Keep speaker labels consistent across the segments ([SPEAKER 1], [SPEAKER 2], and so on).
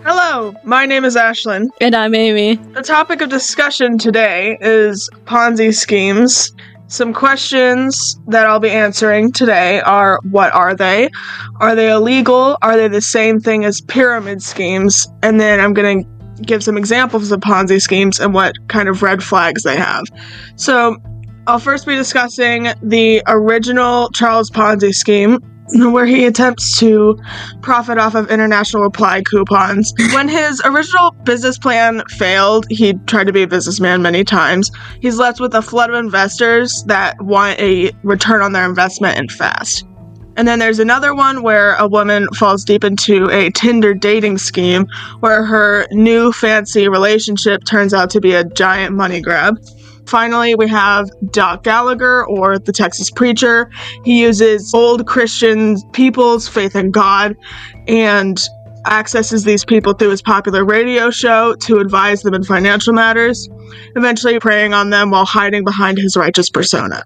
[SPEAKER 1] Hello, my name is Ashlyn.
[SPEAKER 2] And I'm Amy.
[SPEAKER 1] The topic of discussion today is Ponzi schemes. Some questions that I'll be answering today are, what are they? Are they illegal? Are they the same thing as pyramid schemes? And then I'm going to give some examples of Ponzi schemes and what kind of red flags they have. So I'll first be discussing the original Charles Ponzi scheme, where he attempts to profit off of international reply coupons. When his original business plan failed, he tried to be a businessman many times. He's left with a flood of investors that want a return on their investment and fast. And then there's another one where a woman falls deep into a Tinder dating scheme where her new fancy relationship turns out to be a giant money grab. Finally, we have Doc Gallagher, or the Texas preacher. He uses old Christian people's faith in God and accesses these people through his popular radio show to advise them in financial matters, eventually preying on them while hiding behind his righteous persona.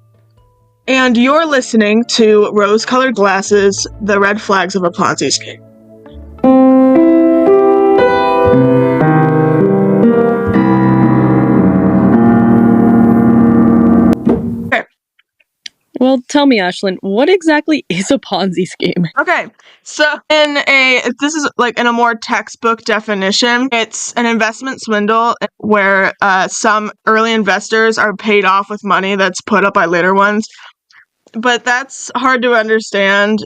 [SPEAKER 1] And you're listening to Rose-Colored Glasses, The Red Flags of a Ponzi Scheme.
[SPEAKER 2] Well, tell me, Ashlyn, what exactly is a Ponzi scheme?
[SPEAKER 1] Okay, so in a more textbook definition, it's an investment swindle where some early investors are paid off with money that's put up by later ones. But that's hard to understand.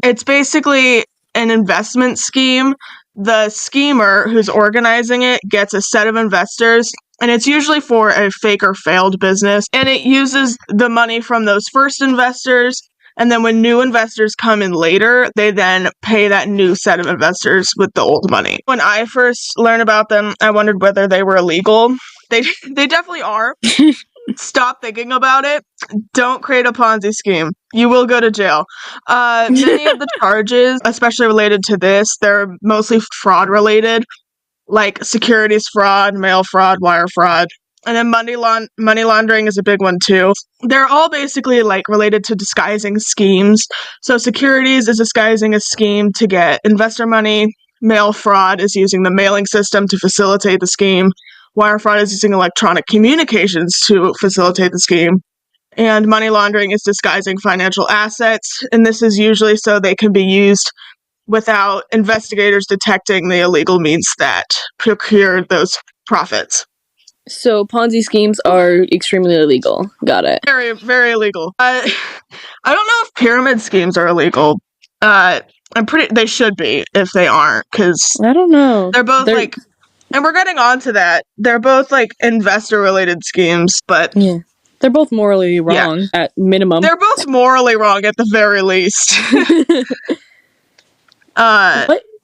[SPEAKER 1] It's basically an investment scheme. The schemer who's organizing it gets a set of investors, and it's usually for a fake or failed business, and it uses the money from those first investors, and then when new investors come in later, they then pay that new set of investors with the old money. When I first learned about them, I wondered whether they were illegal. They definitely are. Stop thinking about it. Don't create a Ponzi scheme. You will go to jail. Many of the charges, especially related to this, they're mostly fraud related, like securities fraud, mail fraud, wire fraud. And then money laundering is a big one too. They're all basically like related to disguising schemes. So securities is disguising a scheme to get investor money. Mail fraud is using the mailing system to facilitate the scheme. Wire fraud is using electronic communications to facilitate the scheme. And money laundering is disguising financial assets. And this is usually so they can be used without investigators detecting the illegal means that procured those profits.
[SPEAKER 2] So Ponzi schemes are extremely illegal. Got it.
[SPEAKER 1] Very, very illegal. I don't know if pyramid schemes are illegal. They should be if they aren't, because
[SPEAKER 2] I don't know.
[SPEAKER 1] They're both and we're getting on to that. They're both like investor-related schemes, but
[SPEAKER 2] yeah, they're both morally wrong at minimum.
[SPEAKER 1] They're both morally wrong at the very least.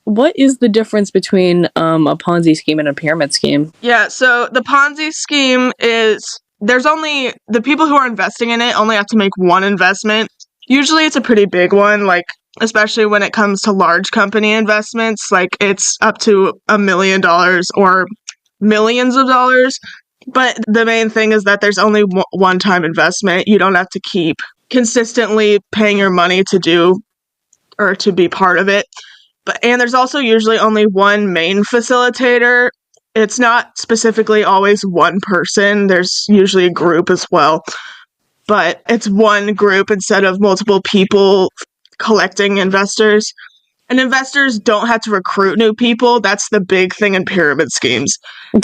[SPEAKER 2] What is the difference between a Ponzi scheme and a pyramid scheme?
[SPEAKER 1] Yeah, so the Ponzi scheme is there's only the people who are investing in it only have to make one investment. Usually it's a pretty big one, like especially when it comes to large company investments, like it's up to $1 million or millions of dollars. But the main thing is that there's only one-time investment. You don't have to keep consistently paying your money to do or to be part of it. And there's also usually only one main facilitator. It's not specifically always one person. There's usually a group as well. But it's one group instead of multiple people collecting investors. And investors don't have to recruit new people. That's the big thing in pyramid schemes,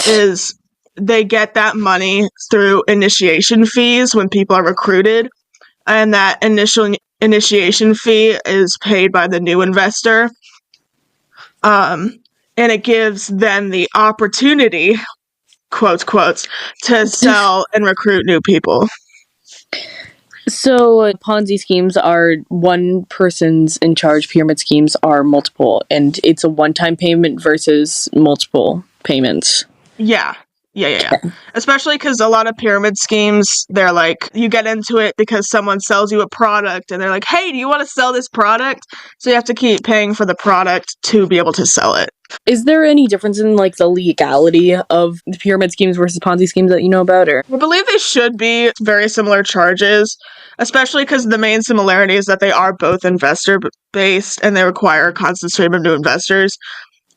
[SPEAKER 1] is they get that money through initiation fees when people are recruited. And that initial initiation fee is paid by the new investor. And it gives them the opportunity, quotes, to sell and recruit new people.
[SPEAKER 2] So Ponzi schemes are one person's in charge, pyramid schemes are multiple, and it's a one-time payment versus multiple payments.
[SPEAKER 1] Yeah. Especially because a lot of pyramid schemes, they're like, you get into it because someone sells you a product and they're like, hey, do you want to sell this product? So you have to keep paying for the product to be able to sell it.
[SPEAKER 2] Is there any difference in like the legality of the pyramid schemes versus Ponzi schemes that you know about? Or
[SPEAKER 1] I believe they should be very similar charges, especially because the main similarity is that they are both investor based and they require a constant stream of new investors.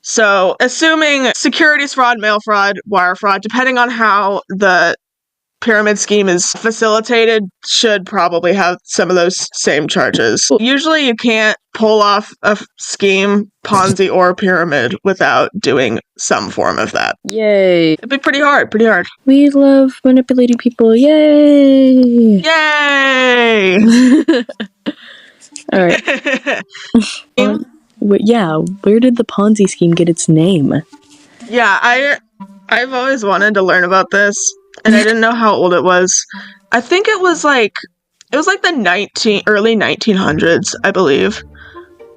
[SPEAKER 1] So, assuming securities fraud, mail fraud, wire fraud, depending on how the pyramid scheme is facilitated, should probably have some of those same charges. Usually, you can't pull off a scheme, Ponzi, or pyramid without doing some form of that.
[SPEAKER 2] Yay.
[SPEAKER 1] It'd be pretty hard, pretty hard.
[SPEAKER 2] We love manipulating people. Yay!
[SPEAKER 1] Yay!
[SPEAKER 2] All right. Yeah, where did the Ponzi scheme get its name?
[SPEAKER 1] Yeah, I've always wanted to learn about this, and I didn't know how old it was. I think it was like the early 1900s, I believe.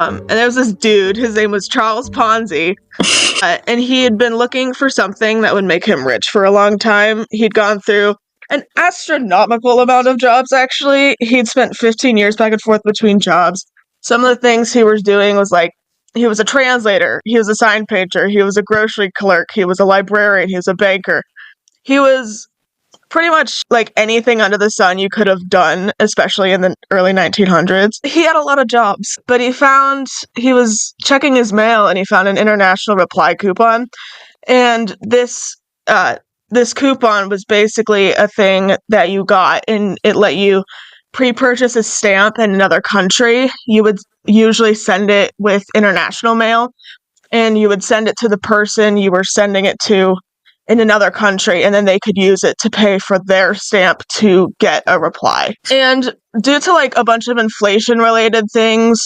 [SPEAKER 1] And there was this dude, his name was Charles Ponzi, and he had been looking for something that would make him rich for a long time. He'd gone through an astronomical amount of jobs, actually. He'd spent 15 years back and forth between jobs. Some of the things he was doing was like, he was a translator, he was a sign painter, he was a grocery clerk, he was a librarian, he was a banker. He was pretty much like anything under the sun you could have done, especially in the early 1900s. He had a lot of jobs, but he was checking his mail and he found an international reply coupon. And this coupon was basically a thing that you got, and it let you pre-purchase a stamp in another country. You would usually send it with international mail, and you would send it to the person you were sending it to in another country, and then they could use it to pay for their stamp to get a reply. And due to like a bunch of inflation-related things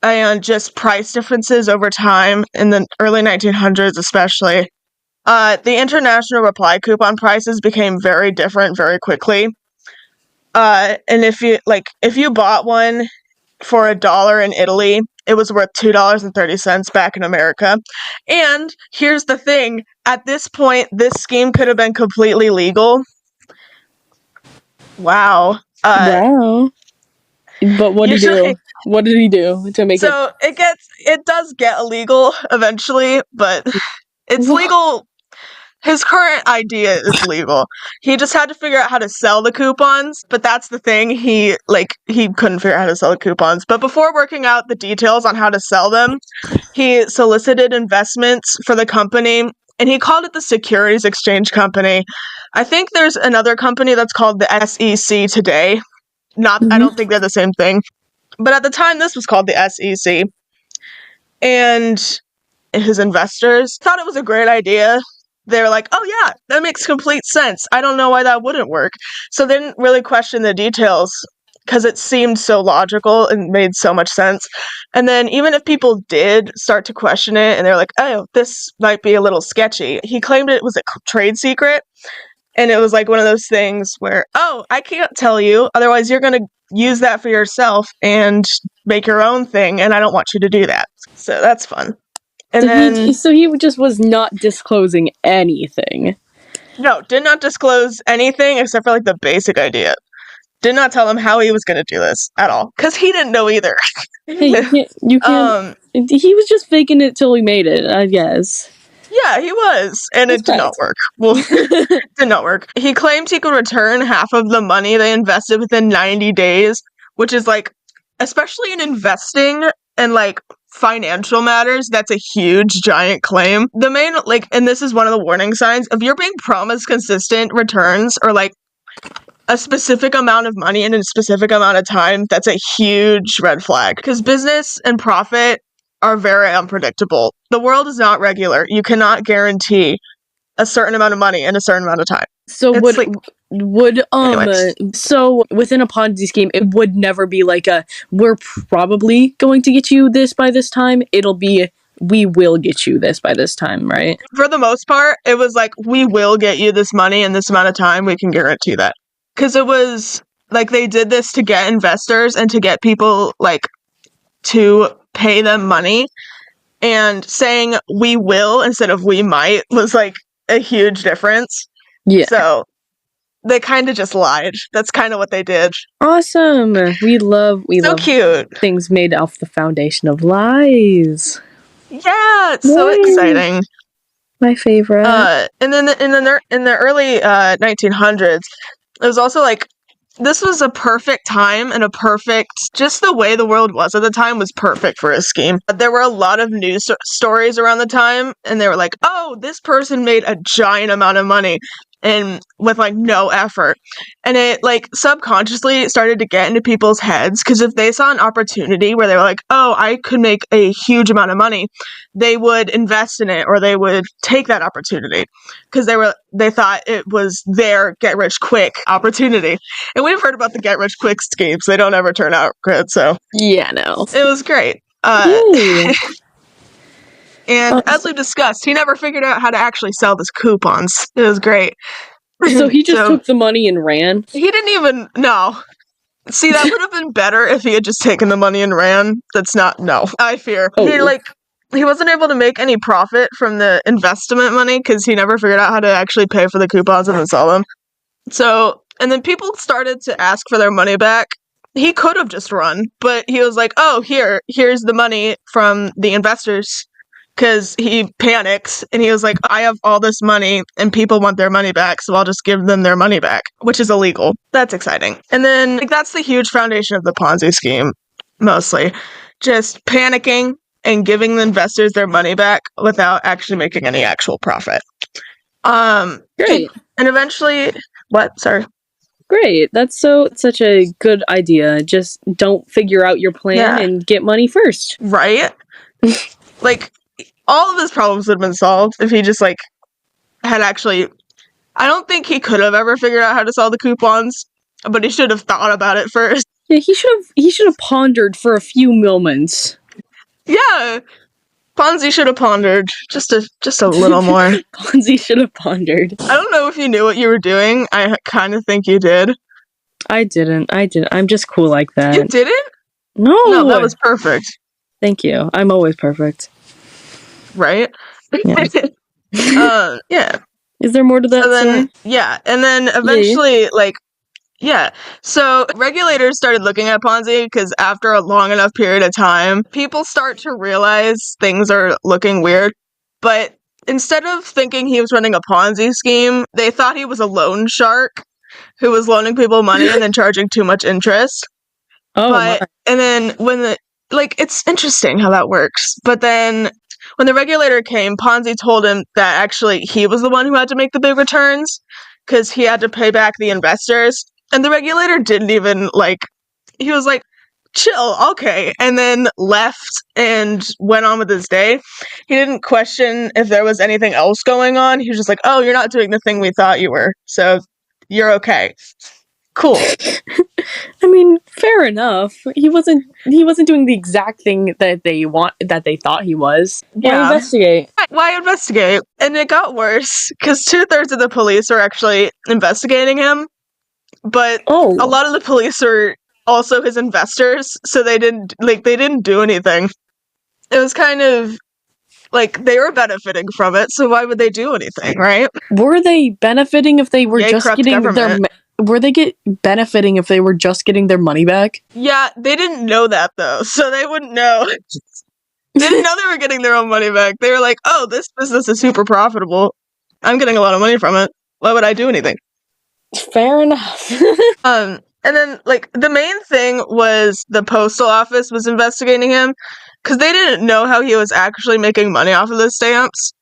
[SPEAKER 1] and just price differences over time in the early 1900s especially, the international reply coupon prices became very different very quickly. And if you bought one for $1 in Italy, it was worth $2.30 back in America. And here's the thing: at this point, this scheme could have been completely legal. Wow.
[SPEAKER 2] Wow. But what did he do? What did he do to make it?
[SPEAKER 1] So it does get illegal eventually, but it's legal. His current idea is legal. He just had to figure out how to sell the coupons, but that's the thing. He couldn't figure out how to sell the coupons. But before working out the details on how to sell them, he solicited investments for the company, and he called it the Securities Exchange Company. I think there's another company that's called the SEC today. I don't think they're the same thing. But at the time, this was called the SEC. And his investors thought it was a great idea. They were like, oh yeah, that makes complete sense. I don't know why that wouldn't work. So they didn't really question the details because it seemed so logical and made so much sense. And then even if people did start to question it and they're like, oh, this might be a little sketchy, he claimed it was a trade secret. And it was like one of those things where, oh, I can't tell you, otherwise you're going to use that for yourself and make your own thing, and I don't want you to do that. So that's fun. And
[SPEAKER 2] so he just was not disclosing anything.
[SPEAKER 1] No, did not disclose anything except for like the basic idea. Did not tell him how he was going to do this at all, because he didn't know either.
[SPEAKER 2] Hey, you can't. He was just faking it till he made it, I guess.
[SPEAKER 1] Yeah, he was, and it did not work. Well, it did not work. He claimed he could return half of the money they invested within 90 days, which is like, especially in investing and like financial matters, that's a huge, giant claim. The main, and this is one of the warning signs, if you're being promised consistent returns or like a specific amount of money in a specific amount of time, that's a huge red flag. Because business and profit are very unpredictable. The world is not regular. You cannot guarantee a certain amount of money in a certain amount of time.
[SPEAKER 2] So so within a Ponzi scheme, it would never be like we're probably going to get you this by this time. It'll be, we will get you this by this time, right?
[SPEAKER 1] For the most part, it was like, we will get you this money in this amount of time. We can guarantee that. Because it was like they did this to get investors and to get people like to pay them money, and saying we will instead of we might was like a huge difference.
[SPEAKER 2] Yeah.
[SPEAKER 1] So they kind of just lied. That's kind of what they did.
[SPEAKER 2] Awesome. We love
[SPEAKER 1] cute
[SPEAKER 2] things made off the foundation of lies.
[SPEAKER 1] Yeah, it's so exciting.
[SPEAKER 2] My favorite.
[SPEAKER 1] And then in the early 1900s, it was also like this was a perfect time and just the way the world was at the time was perfect for his scheme. There were a lot of news stories around the time, and they were like, oh, this person made a giant amount of money and with like no effort. And it like subconsciously started to get into people's heads because if they saw an opportunity where they were like, oh, I could make a huge amount of money, they would invest in it or they would take that opportunity because they thought it was their get rich quick opportunity. And we've heard about the get rich quick schemes. They don't ever turn out good, so
[SPEAKER 2] Yeah, no.
[SPEAKER 1] it was great.
[SPEAKER 2] Yay.
[SPEAKER 1] And as we've discussed, he never figured out how to actually sell his coupons. It was great.
[SPEAKER 2] So he just took the money and ran?
[SPEAKER 1] He didn't even know. See, that would have been better if he had just taken the money and ran. That's not, no, I fear.
[SPEAKER 2] Oh.
[SPEAKER 1] He wasn't able to make any profit from the investment money because he never figured out how to actually pay for the coupons and then sell them. So, and then people started to ask for their money back. He could have just run, but he was like, oh, here's the money from the investors. Because he panics and he was like, I have all this money and people want their money back, so I'll just give them their money back, which is illegal. That's exciting. And then, like, that's the huge foundation of the Ponzi scheme, mostly. Just panicking and giving the investors their money back without actually making any actual profit.
[SPEAKER 2] Great.
[SPEAKER 1] And eventually, what? Sorry.
[SPEAKER 2] Great. That's such a good idea. Just don't figure out your plan and get money first.
[SPEAKER 1] Right? Like, all of his problems would have been solved if he just, like, had actually... I don't think he could have ever figured out how to sell the coupons, but he should have thought about it first.
[SPEAKER 2] Yeah, he should have pondered for a few moments.
[SPEAKER 1] Yeah! Ponzi should have pondered just a little more.
[SPEAKER 2] Ponzi should have pondered.
[SPEAKER 1] I don't know if you knew what you were doing. I kind of think you did.
[SPEAKER 2] I didn't. I'm just cool like that.
[SPEAKER 1] You didn't?
[SPEAKER 2] No!
[SPEAKER 1] No, that was perfect.
[SPEAKER 2] Thank you. I'm always perfect.
[SPEAKER 1] Right?
[SPEAKER 2] Yeah.
[SPEAKER 1] Yeah.
[SPEAKER 2] Is there more to that story?
[SPEAKER 1] Yeah, and then eventually, so regulators started looking at Ponzi because after a long enough period of time, people start to realize things are looking weird. But instead of thinking he was running a Ponzi scheme, they thought he was a loan shark who was loaning people money and then charging too much interest.
[SPEAKER 2] Oh,
[SPEAKER 1] and then it's interesting how that works. But then when the regulator came, Ponzi told him that actually he was the one who had to make the big returns because he had to pay back the investors. And the regulator didn't even, he was like, chill, okay, and then left and went on with his day. He didn't question if there was anything else going on. He was just like, oh, you're not doing the thing we thought you were, so you're okay. Cool.
[SPEAKER 2] I mean, fair enough. He wasn't doing the exact thing that they thought he was.
[SPEAKER 1] Yeah.
[SPEAKER 2] Why investigate?
[SPEAKER 1] Why investigate? And it got worse because 2/3 of the police are actually investigating him, but a lot of the police are also his investors, so they didn't do anything. It was kind of like they were benefiting from it, so why would they do anything, right?
[SPEAKER 2] Were they benefiting if they were just getting
[SPEAKER 1] government.
[SPEAKER 2] benefiting if they were just getting their money back?
[SPEAKER 1] Yeah, they didn't know that though, so they wouldn't know. They didn't know they were getting their own money back. They were like, "Oh, this business is super profitable. I'm getting a lot of money from it. Why would I do anything?"
[SPEAKER 2] Fair enough.
[SPEAKER 1] And then, the main thing was the postal office was investigating him because they didn't know how he was actually making money off of the stamps.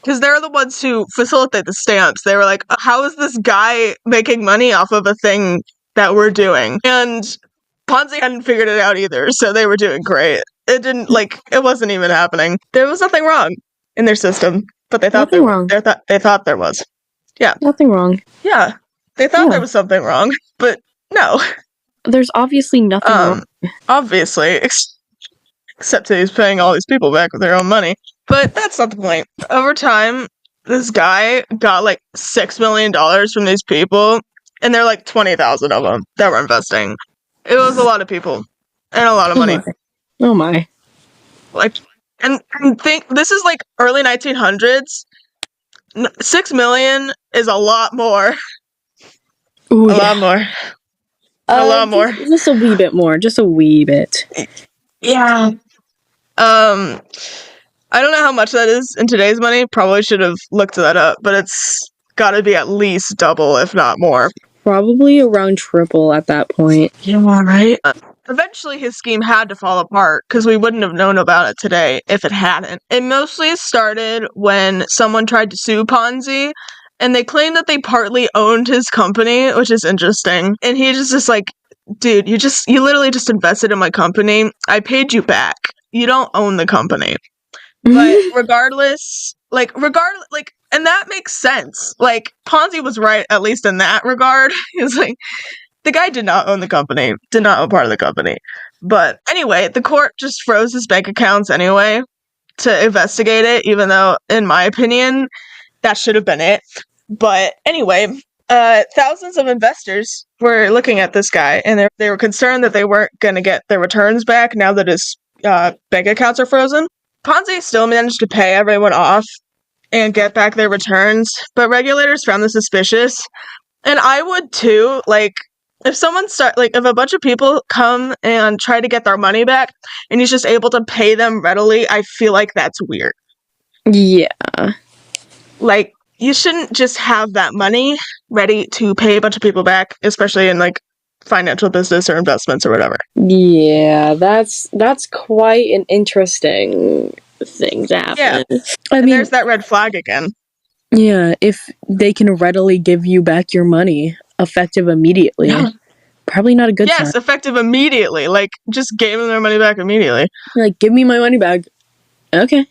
[SPEAKER 1] Because they're the ones who facilitate the stamps. They were like, how is this guy making money off of a thing that we're doing? And Ponzi hadn't figured it out either, so they were doing great. It didn't, it wasn't even happening. There was nothing wrong in their system, but they thought they thought there was. Yeah.
[SPEAKER 2] Nothing wrong.
[SPEAKER 1] Yeah. They thought there was something wrong, but no.
[SPEAKER 2] There's obviously nothing wrong.
[SPEAKER 1] Obviously, except that he's paying all these people back with their own money. But that's not the point. Over time, this guy got $6 million from these people, and there are 20,000 of them that were investing. It was a lot of people and a lot of money.
[SPEAKER 2] Oh my.
[SPEAKER 1] And think this is early 1900s. 6 million is a lot more.
[SPEAKER 2] Ooh,
[SPEAKER 1] a lot more. A lot more.
[SPEAKER 2] Just a wee bit more. Just a wee bit.
[SPEAKER 1] Yeah. I don't know how much that is in today's money. Probably should have looked that up, but it's got to be at least double, if not more.
[SPEAKER 2] Probably around triple at that point.
[SPEAKER 1] Yeah, right. Eventually, his scheme had to fall apart because we wouldn't have known about it today if it hadn't. It mostly started when someone tried to sue Ponzi, and they claimed that they partly owned his company, which is interesting. And he just like, dude, you literally just invested in my company. I paid you back. You don't own the company. But regardless, and that makes sense. Like, Ponzi was right, at least in that regard. He was like, the guy did not own the company, did not own part of the company. But anyway, the court just froze his bank accounts anyway to investigate it, even though, in my opinion, that should have been it. But anyway, thousands of investors were looking at this guy, and they were concerned that they weren't going to get their returns back now that his bank accounts are frozen. Ponzi still managed to pay everyone off and get back their returns, but regulators found this suspicious. And I would too. Like, if if a bunch of people come and try to get their money back and he's just able to pay them readily, I feel like that's weird.
[SPEAKER 2] Yeah.
[SPEAKER 1] Like, you shouldn't just have that money ready to pay a bunch of people back, especially in like financial business or investments or whatever.
[SPEAKER 2] Yeah, that's quite an interesting thing to happen.
[SPEAKER 1] Yeah.
[SPEAKER 2] I mean,
[SPEAKER 1] there's that red flag again.
[SPEAKER 2] Yeah, if they can readily give you back your money effective immediately, probably not a good sign.
[SPEAKER 1] Yes, effective immediately. Like, just gave them their money back immediately.
[SPEAKER 2] Like, give me my money back. Okay.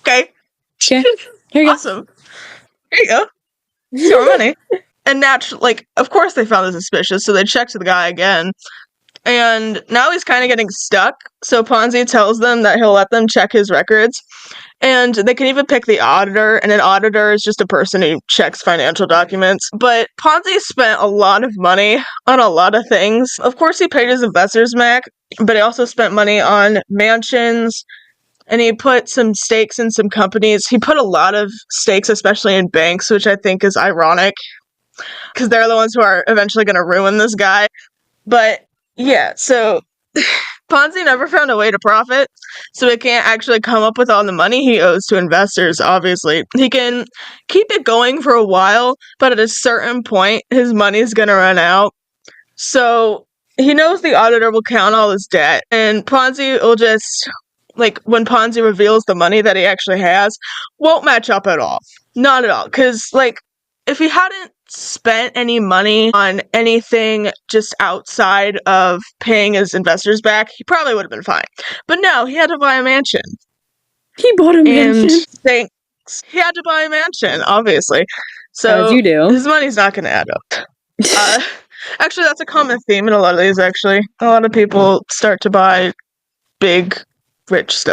[SPEAKER 1] Okay.
[SPEAKER 2] Here you
[SPEAKER 1] awesome. Here you go. It's your money. And naturally, of course they found this suspicious, so they checked the guy again. And now he's kind of getting stuck, so Ponzi tells them that he'll let them check his records. And they can even pick the auditor, and an auditor is just a person who checks financial documents. But Ponzi spent a lot of money on a lot of things. Of course, he paid his investors back, but he also spent money on mansions, and he put some stakes in some companies. He put a lot of stakes, especially in banks, which I think is ironic, because they're the ones who are eventually going to ruin this guy. But yeah, so Ponzi never found a way to profit, so he can't actually come up with all the money he owes to investors, obviously. He can keep it going for a while, but at a certain point, his money's gonna run out. So he knows the auditor will count all his debt, and Ponzi will just, like, when Ponzi reveals the money that he actually has, won't match up at all. Not at all. Because, like, if he hadn't spent any money on anything just outside of paying his investors back, he probably would have been fine. But no, he had to buy a mansion.
[SPEAKER 2] He bought a mansion.
[SPEAKER 1] And he had to buy a mansion, obviously. So
[SPEAKER 2] as you do.
[SPEAKER 1] His money's not going to add up. Actually, that's a common theme in a lot of these, actually. A lot of people start to buy big, rich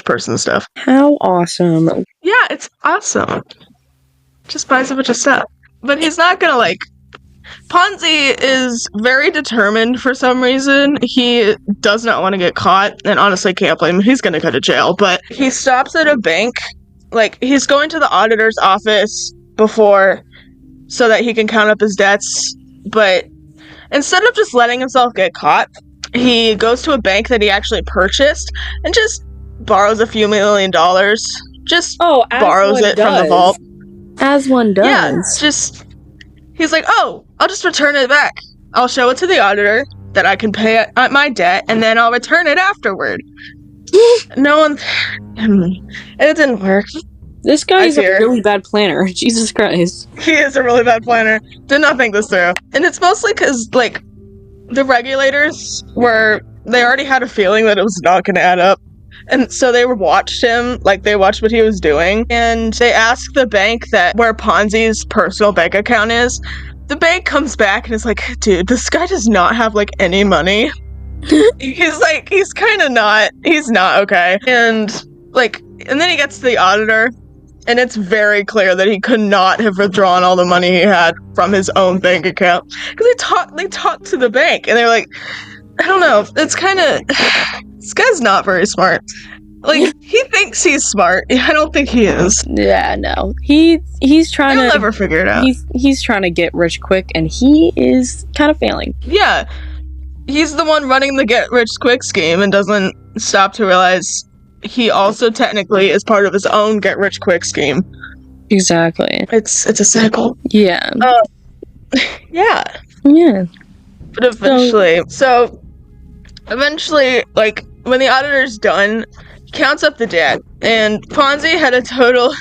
[SPEAKER 1] person stuff.
[SPEAKER 2] How awesome.
[SPEAKER 1] Yeah, it's awesome. Just buys a bunch of stuff. But he's not gonna, like... Ponzi is very determined for some reason. He does not want to get caught, and honestly can't blame him. He's gonna go to jail, but he stops at a bank. Like, he's going to the auditor's office before so that he can count up his debts, but instead of just letting himself get caught, he goes to a bank that he actually purchased and just borrows a few $1 million. Just borrows it from the vault.
[SPEAKER 2] As one does.
[SPEAKER 1] Yeah, he's like, oh, I'll just return it back. I'll show it to the auditor that I can pay my debt, and then I'll return it afterward. It didn't work.
[SPEAKER 2] This guy is a really bad planner. Jesus Christ.
[SPEAKER 1] He is a really bad planner. Did not think this through. And it's mostly because, like, the regulators they already had a feeling that it was not going to add up. And so they watched him, like, they watched what he was doing, and they asked the bank where Ponzi's personal bank account is. The bank comes back and is like, dude, this guy does not have, like, any money. He's not okay. And then he gets to the auditor, and it's very clear that he could not have withdrawn all the money he had from his own bank account. Because they talked to the bank, and they're like, I don't know, it's kind of... This guy's not very smart. Like, he thinks he's smart. I don't think he is.
[SPEAKER 2] Yeah, no. He's trying to...
[SPEAKER 1] He'll never figure it out.
[SPEAKER 2] He's trying to get rich quick, and he is kind of failing.
[SPEAKER 1] Yeah. He's the one running the get rich quick scheme and doesn't stop to realize he also technically is part of his own get rich quick scheme.
[SPEAKER 2] Exactly.
[SPEAKER 1] It's a cycle.
[SPEAKER 2] Yeah.
[SPEAKER 1] Yeah.
[SPEAKER 2] Yeah.
[SPEAKER 1] But eventually, like, when the auditor's done, he counts up the debt, and Ponzi had a total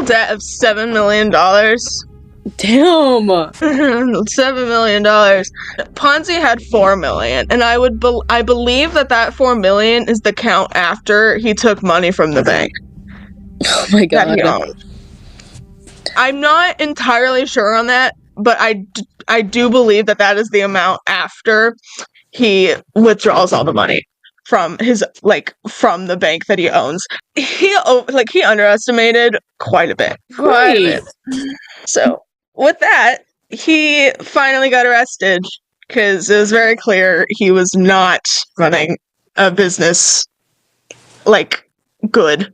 [SPEAKER 1] debt of $7 million.
[SPEAKER 2] Damn.
[SPEAKER 1] $7 million. Ponzi had 4 million, and I believe that 4 million is the count after he took money from the bank
[SPEAKER 2] Oh my
[SPEAKER 1] that he
[SPEAKER 2] god.
[SPEAKER 1] owned. I'm not entirely sure on that, but I do believe that is the amount after he withdraws all the money from from the bank that he owns. He underestimated quite a bit. Quite a bit. So, with that, he finally got arrested because it was very clear he was not running a business good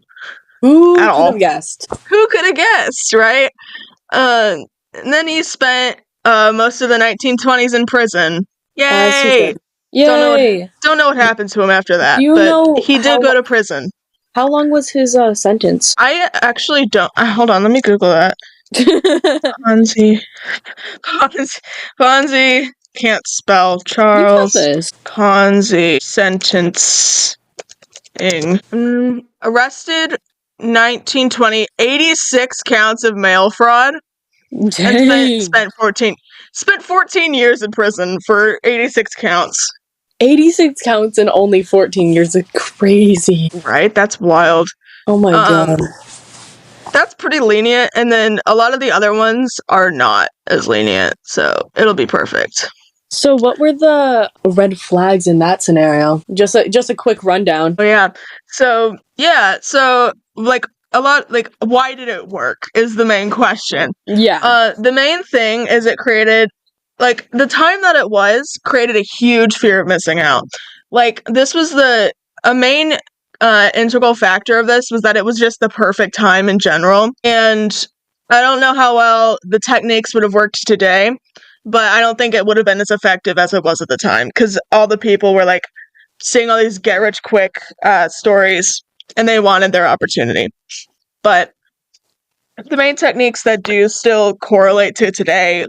[SPEAKER 2] Who
[SPEAKER 1] at
[SPEAKER 2] could
[SPEAKER 1] all.
[SPEAKER 2] have guessed?
[SPEAKER 1] Who could have guessed, right? And then he spent most of the 1920s in prison. Yay!
[SPEAKER 2] As he should. Yay!
[SPEAKER 1] Don't know what happened to him after that,
[SPEAKER 2] Do you
[SPEAKER 1] but
[SPEAKER 2] know
[SPEAKER 1] he did go to prison.
[SPEAKER 2] how long was his sentence?
[SPEAKER 1] I actually don't. Hold on, let me Google that. Ponzi can't spell. Charles Ponzi sentencing. Arrested 1920, 86 counts of mail fraud.
[SPEAKER 2] Dang.
[SPEAKER 1] And spent 14 years in prison for 86 counts.
[SPEAKER 2] 86 counts and only 14 years is crazy.
[SPEAKER 1] Right? That's wild.
[SPEAKER 2] Oh my god.
[SPEAKER 1] That's pretty lenient, and then a lot of the other ones are not as lenient, so it'll be perfect.
[SPEAKER 2] So what were the red flags in that scenario? Just a quick rundown.
[SPEAKER 1] Oh yeah. So why did it work is the main question.
[SPEAKER 2] Yeah.
[SPEAKER 1] The main thing is it created, the time that it was created a huge fear of missing out. This was a main integral factor of this was that it was just the perfect time in general. And I don't know how well the techniques would have worked today, but I don't think it would have been as effective as it was at the time, because all the people were seeing all these get rich quick stories, and they wanted their opportunity. But the main techniques that do still correlate to today,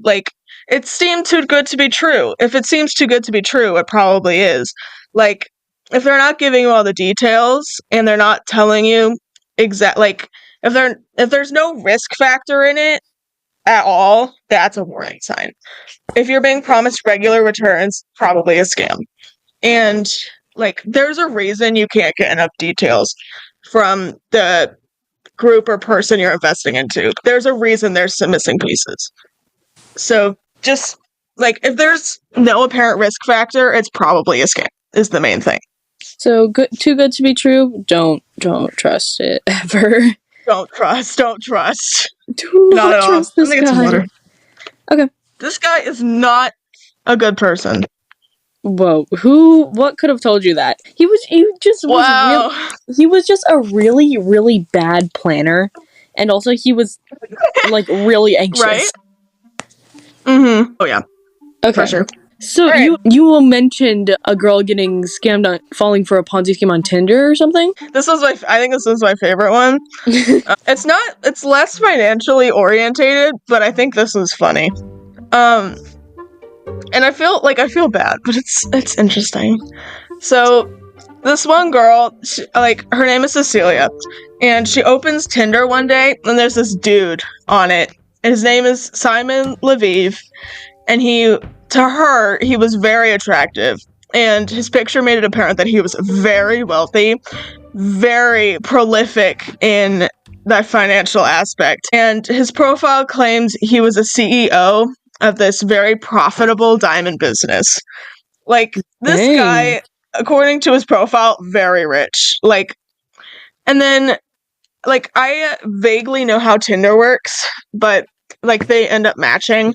[SPEAKER 1] it seemed too good to be true. If it seems too good to be true, it probably is. If they're not giving you all the details and they're not telling you if there's no risk factor in it at all, that's a warning sign. If you're being promised regular returns, probably a scam. And there's a reason you can't get enough details from the group or person you're investing into. There's a reason there's some missing pieces. So just if there's no apparent risk factor, it's probably a scam is the main thing.
[SPEAKER 2] So too good to be true. Don't trust it ever.
[SPEAKER 1] Don't trust.
[SPEAKER 2] Do not trust this guy. Okay.
[SPEAKER 1] This guy is not a good person.
[SPEAKER 2] Whoa, what could have told you that? He was just a really, really bad planner. And also he was really anxious.
[SPEAKER 1] Right? Mm-hmm. Oh yeah.
[SPEAKER 2] Okay.
[SPEAKER 1] For sure.
[SPEAKER 2] So
[SPEAKER 1] right.
[SPEAKER 2] you mentioned a girl getting scammed on falling for a Ponzi scheme on Tinder or something?
[SPEAKER 1] I think this was my favorite one. It's less financially orientated, but I think this was funny. And I feel bad, but it's interesting. So this one girl, her name is Cecilia, and she opens Tinder one day, and there's this dude on it. His name is Simon Lviv, and to her, he was very attractive, and his picture made it apparent that he was very wealthy, very prolific in that financial aspect. And his profile claims he was a CEO of this very profitable diamond business. This guy, according to his profile, very rich. And then, I vaguely know how Tinder works, but, they end up matching.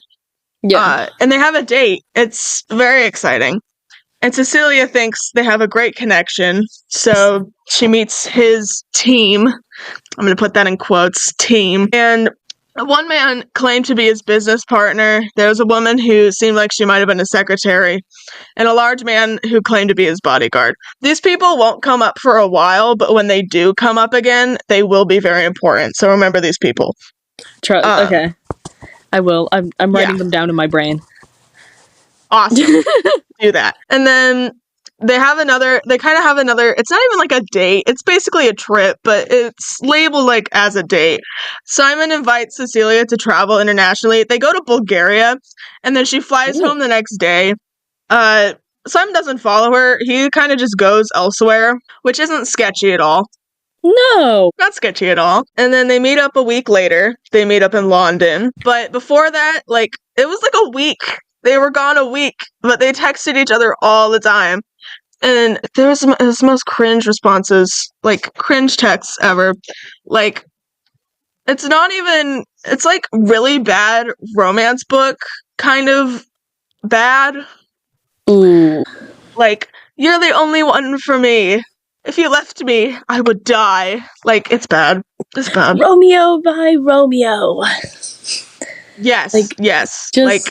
[SPEAKER 1] Yeah. And they have a date. It's very exciting. And Cecilia thinks they have a great connection, so she meets his team. I'm going to put that in quotes, team. And one man claimed to be his business partner. There was a woman who seemed like she might have been a secretary, and a large man who claimed to be his bodyguard. These people won't come up for a while, but when they do come up again, they will be very important. So remember these people.
[SPEAKER 2] Okay. I will. I'm
[SPEAKER 1] Yeah.
[SPEAKER 2] writing them down in my brain.
[SPEAKER 1] Awesome. Do that. And then they kind of have another, it's not even like a date. It's basically a trip, but it's labeled like as a date. Simon invites Cecilia to travel internationally. They go to Bulgaria, and then she flies
[SPEAKER 2] Ooh.
[SPEAKER 1] home the next day. Simon doesn't follow her. He kind of just goes elsewhere, which isn't sketchy at all.
[SPEAKER 2] No.
[SPEAKER 1] Not sketchy at all. And then they meet up a week later. They meet up in London. But before that, like, it was like a week. They were gone a week, but they texted each other all the time. And there was the most cringe responses, like, cringe texts ever. Like, it's not even, it's like really bad romance book, kind of bad.
[SPEAKER 2] Ooh.
[SPEAKER 1] Like, you're the only one for me. If you left me, I would die. Like, it's bad. It's bad.
[SPEAKER 2] Romeo by Romeo.
[SPEAKER 1] Yes,
[SPEAKER 2] Like,
[SPEAKER 1] yes.
[SPEAKER 2] just-
[SPEAKER 1] Like,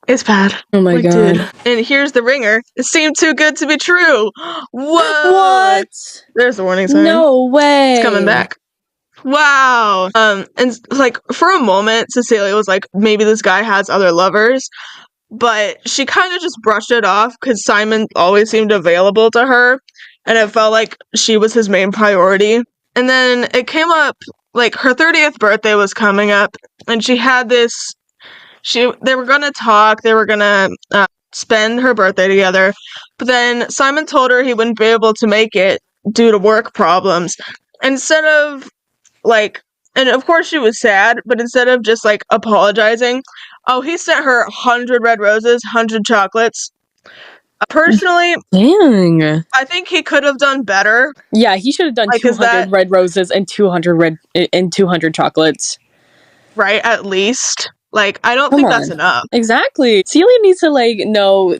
[SPEAKER 1] it's bad.
[SPEAKER 2] Oh my
[SPEAKER 1] Like,
[SPEAKER 2] god.
[SPEAKER 1] dude. And here's the ringer. It seemed too good to be true. Whoa.
[SPEAKER 2] What?
[SPEAKER 1] There's the warning sign.
[SPEAKER 2] No way.
[SPEAKER 1] It's coming back. Wow. And like for a moment, Cecilia was like, maybe this guy has other lovers, but she kind of just brushed it off because Simon always seemed available to her, and it felt like she was his main priority. And then it came up, like her 30th birthday was coming up, and she had this. They were gonna talk. They were gonna spend her birthday together, but then Simon told her he wouldn't be able to make it due to work problems. Instead of like, and of course she was sad, but instead of just like apologizing, oh, he sent her 100 red roses, 100 chocolates. Personally,
[SPEAKER 2] Dang.
[SPEAKER 1] I think he could have done better.
[SPEAKER 2] Yeah, he should have done
[SPEAKER 1] Like,
[SPEAKER 2] 200 red roses and 200 chocolates.
[SPEAKER 1] Right? At least. Like, I don't
[SPEAKER 2] Come
[SPEAKER 1] think
[SPEAKER 2] on.
[SPEAKER 1] that's enough.
[SPEAKER 2] Exactly. Celia needs to like know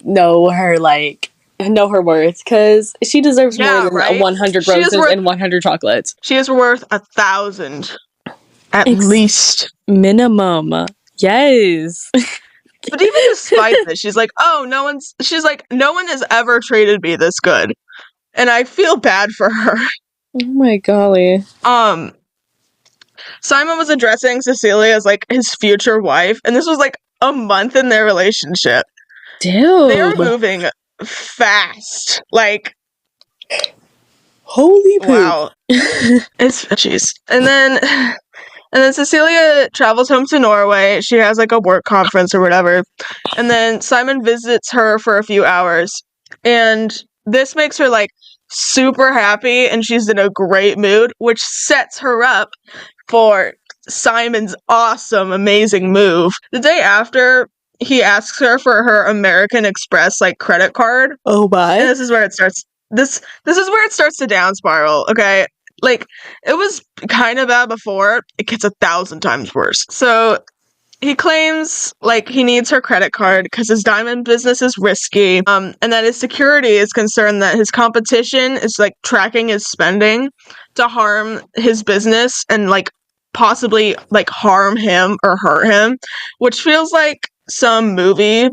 [SPEAKER 2] her worth, because she deserves
[SPEAKER 1] Yeah,
[SPEAKER 2] more than
[SPEAKER 1] right?
[SPEAKER 2] 100
[SPEAKER 1] She is
[SPEAKER 2] roses
[SPEAKER 1] worth-
[SPEAKER 2] and 100 chocolates.
[SPEAKER 1] She is worth 1,000. At least.
[SPEAKER 2] Minimum. Yes.
[SPEAKER 1] But even despite this, she's like, no one has ever treated me this good. And I feel bad for her.
[SPEAKER 2] Oh my golly.
[SPEAKER 1] Simon was addressing Cecilia as like his future wife, and this was like a month in their relationship.
[SPEAKER 2] Dude.
[SPEAKER 1] They are moving fast. Like,
[SPEAKER 2] holy poop.
[SPEAKER 1] wow. It's jeez. And then Cecilia travels home to Norway. She has like a work conference or whatever. And then Simon visits her for a few hours. And this makes her like super happy, and she's in a great mood, which sets her up for Simon's awesome, amazing move. The day after, he asks her for her American Express like credit card.
[SPEAKER 2] Oh my.
[SPEAKER 1] And this is where it starts. This is where it starts to down spiral, okay? Like, it was kind of bad before. It gets 1,000 times worse. So he claims like he needs her credit card because his diamond business is risky, and that his security is concerned that his competition is like tracking his spending to harm his business and like possibly like harm him or hurt him, which feels like some movie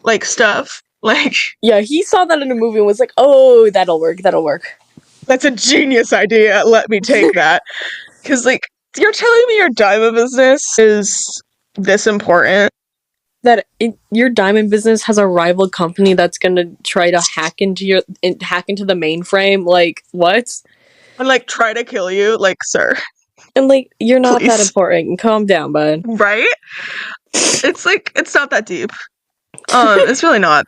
[SPEAKER 1] like stuff. Like,
[SPEAKER 2] yeah, he saw that in a movie and was like, oh, that'll work.
[SPEAKER 1] that's a genius idea. Let me take that. Because like, you're telling me your diamond business is this important?
[SPEAKER 2] That your diamond business has a rival company that's gonna try to hack into the mainframe. Like, what?
[SPEAKER 1] And like try to kill you, like, sir.
[SPEAKER 2] And like, you're not
[SPEAKER 1] Please.
[SPEAKER 2] that important. Calm down, bud.
[SPEAKER 1] Right? It's like, it's not that deep. It's really not.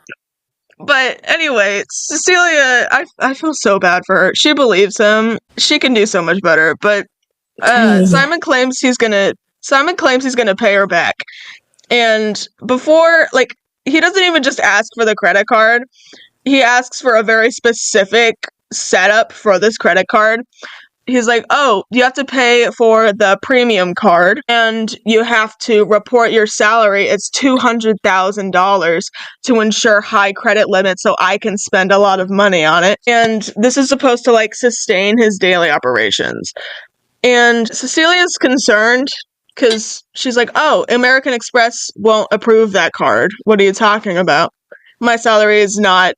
[SPEAKER 1] But anyway, Cecilia, I feel so bad for her. She believes him. She can do so much better. But Simon claims he's gonna pay her back. And before, like, he doesn't even just ask for the credit card. He asks for a very specific setup for this credit card. He's like, oh, you have to pay for the premium card, and you have to report your salary. It's $200,000 to ensure high credit limits so I can spend a lot of money on it. And this is supposed to, like, sustain his daily operations. And Cecilia's concerned because she's like, oh, American Express won't approve that card. What are you talking about? My salary is not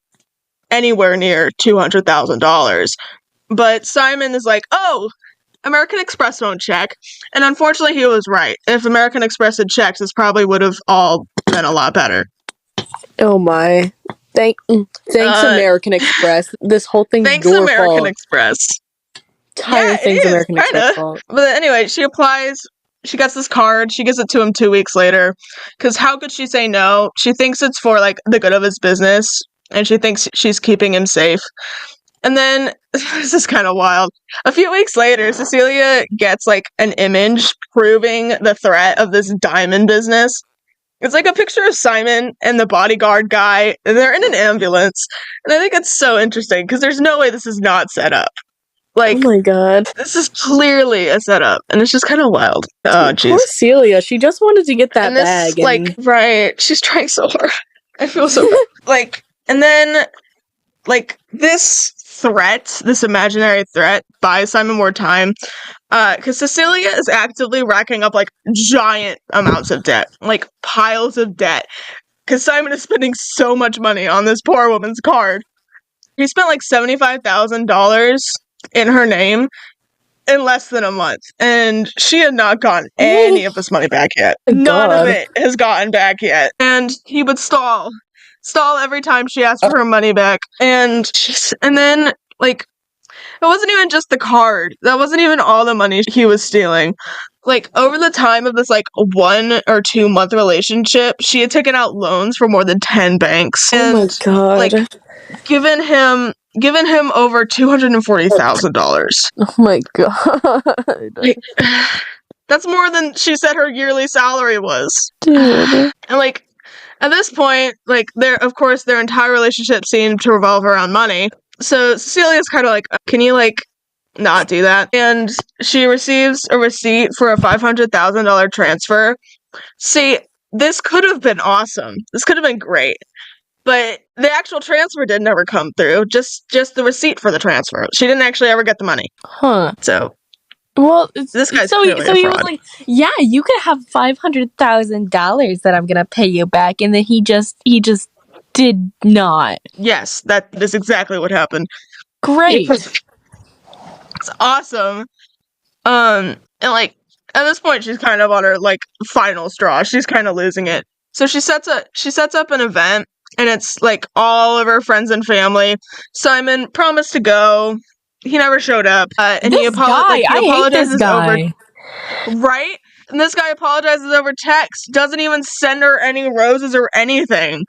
[SPEAKER 1] anywhere near $200,000. But Simon is like, oh, American Express won't check. And unfortunately, he was right. If American Express had checked, this probably would have all been a lot better.
[SPEAKER 2] Oh my. Thanks, American Express. This whole thing's
[SPEAKER 1] Thanks,
[SPEAKER 2] your
[SPEAKER 1] American
[SPEAKER 2] fault.
[SPEAKER 1] Express.
[SPEAKER 2] Entire thing's American Express fault.
[SPEAKER 1] But anyway, she applies. She gets this card. She gives it to him 2 weeks later. Because how could she say no? She thinks it's for, like, the good of his business. And she thinks she's keeping him safe. And then, this is kind of wild. A few weeks later, Cecilia gets, like, an image proving the threat of this diamond business. It's like a picture of Simon and the bodyguard guy, and they're in an ambulance. And I think it's so interesting, because there's no way this is not set up. Like,
[SPEAKER 2] oh my god.
[SPEAKER 1] This is clearly a setup, and it's just kind of wild. Oh, jeez.
[SPEAKER 2] Poor Celia, she just wanted to get that bag. And...
[SPEAKER 1] like, right, she's trying so hard. I feel so bad. Like, and then, like, this threat, this imaginary threat, buys Simon more time, because Cecilia is actively racking up, like, giant amounts of debt, like, piles of debt, because Simon is spending so much money on this poor woman's card. He spent, like, $75,000 in her name in less than a month, and she had not gotten any of this money back yet. None of it has gotten back yet. And he would stall every time she asked for her money back. And then, like, it wasn't even just the card. That wasn't even all the money he was stealing. Like, over the time of this, like, 1 or 2 month relationship, she had taken out loans for more than 10 banks.
[SPEAKER 2] Oh my god.
[SPEAKER 1] Like, given him over $240,000.
[SPEAKER 2] Oh my god.
[SPEAKER 1] Like, that's more than she said her yearly salary was.
[SPEAKER 2] Dude.
[SPEAKER 1] And, like, at this point, like, their entire relationship seemed to revolve around money. So Cecilia's kind of like, can you, like, not do that? And she receives a receipt for a $500,000 transfer. See, this could have been awesome. This could have been great. But the actual transfer didn't ever come through. Just the receipt for the transfer. She didn't actually ever get the money.
[SPEAKER 2] Huh.
[SPEAKER 1] So,
[SPEAKER 2] well,
[SPEAKER 1] this guy's
[SPEAKER 2] so he was like, yeah, you could have $500,000 that I'm gonna pay you back, and then he just did not.
[SPEAKER 1] Yes, that is exactly what happened.
[SPEAKER 2] Great.
[SPEAKER 1] It's awesome. And, like, at this point, she's kind of on her, like, final straw. She's kind of losing it. So she sets up an event, and it's, like, all of her friends and family. Simon promised to go. He never showed up. And
[SPEAKER 2] he apologizes
[SPEAKER 1] over. Right? And this guy apologizes over text. Doesn't even send her any roses or anything.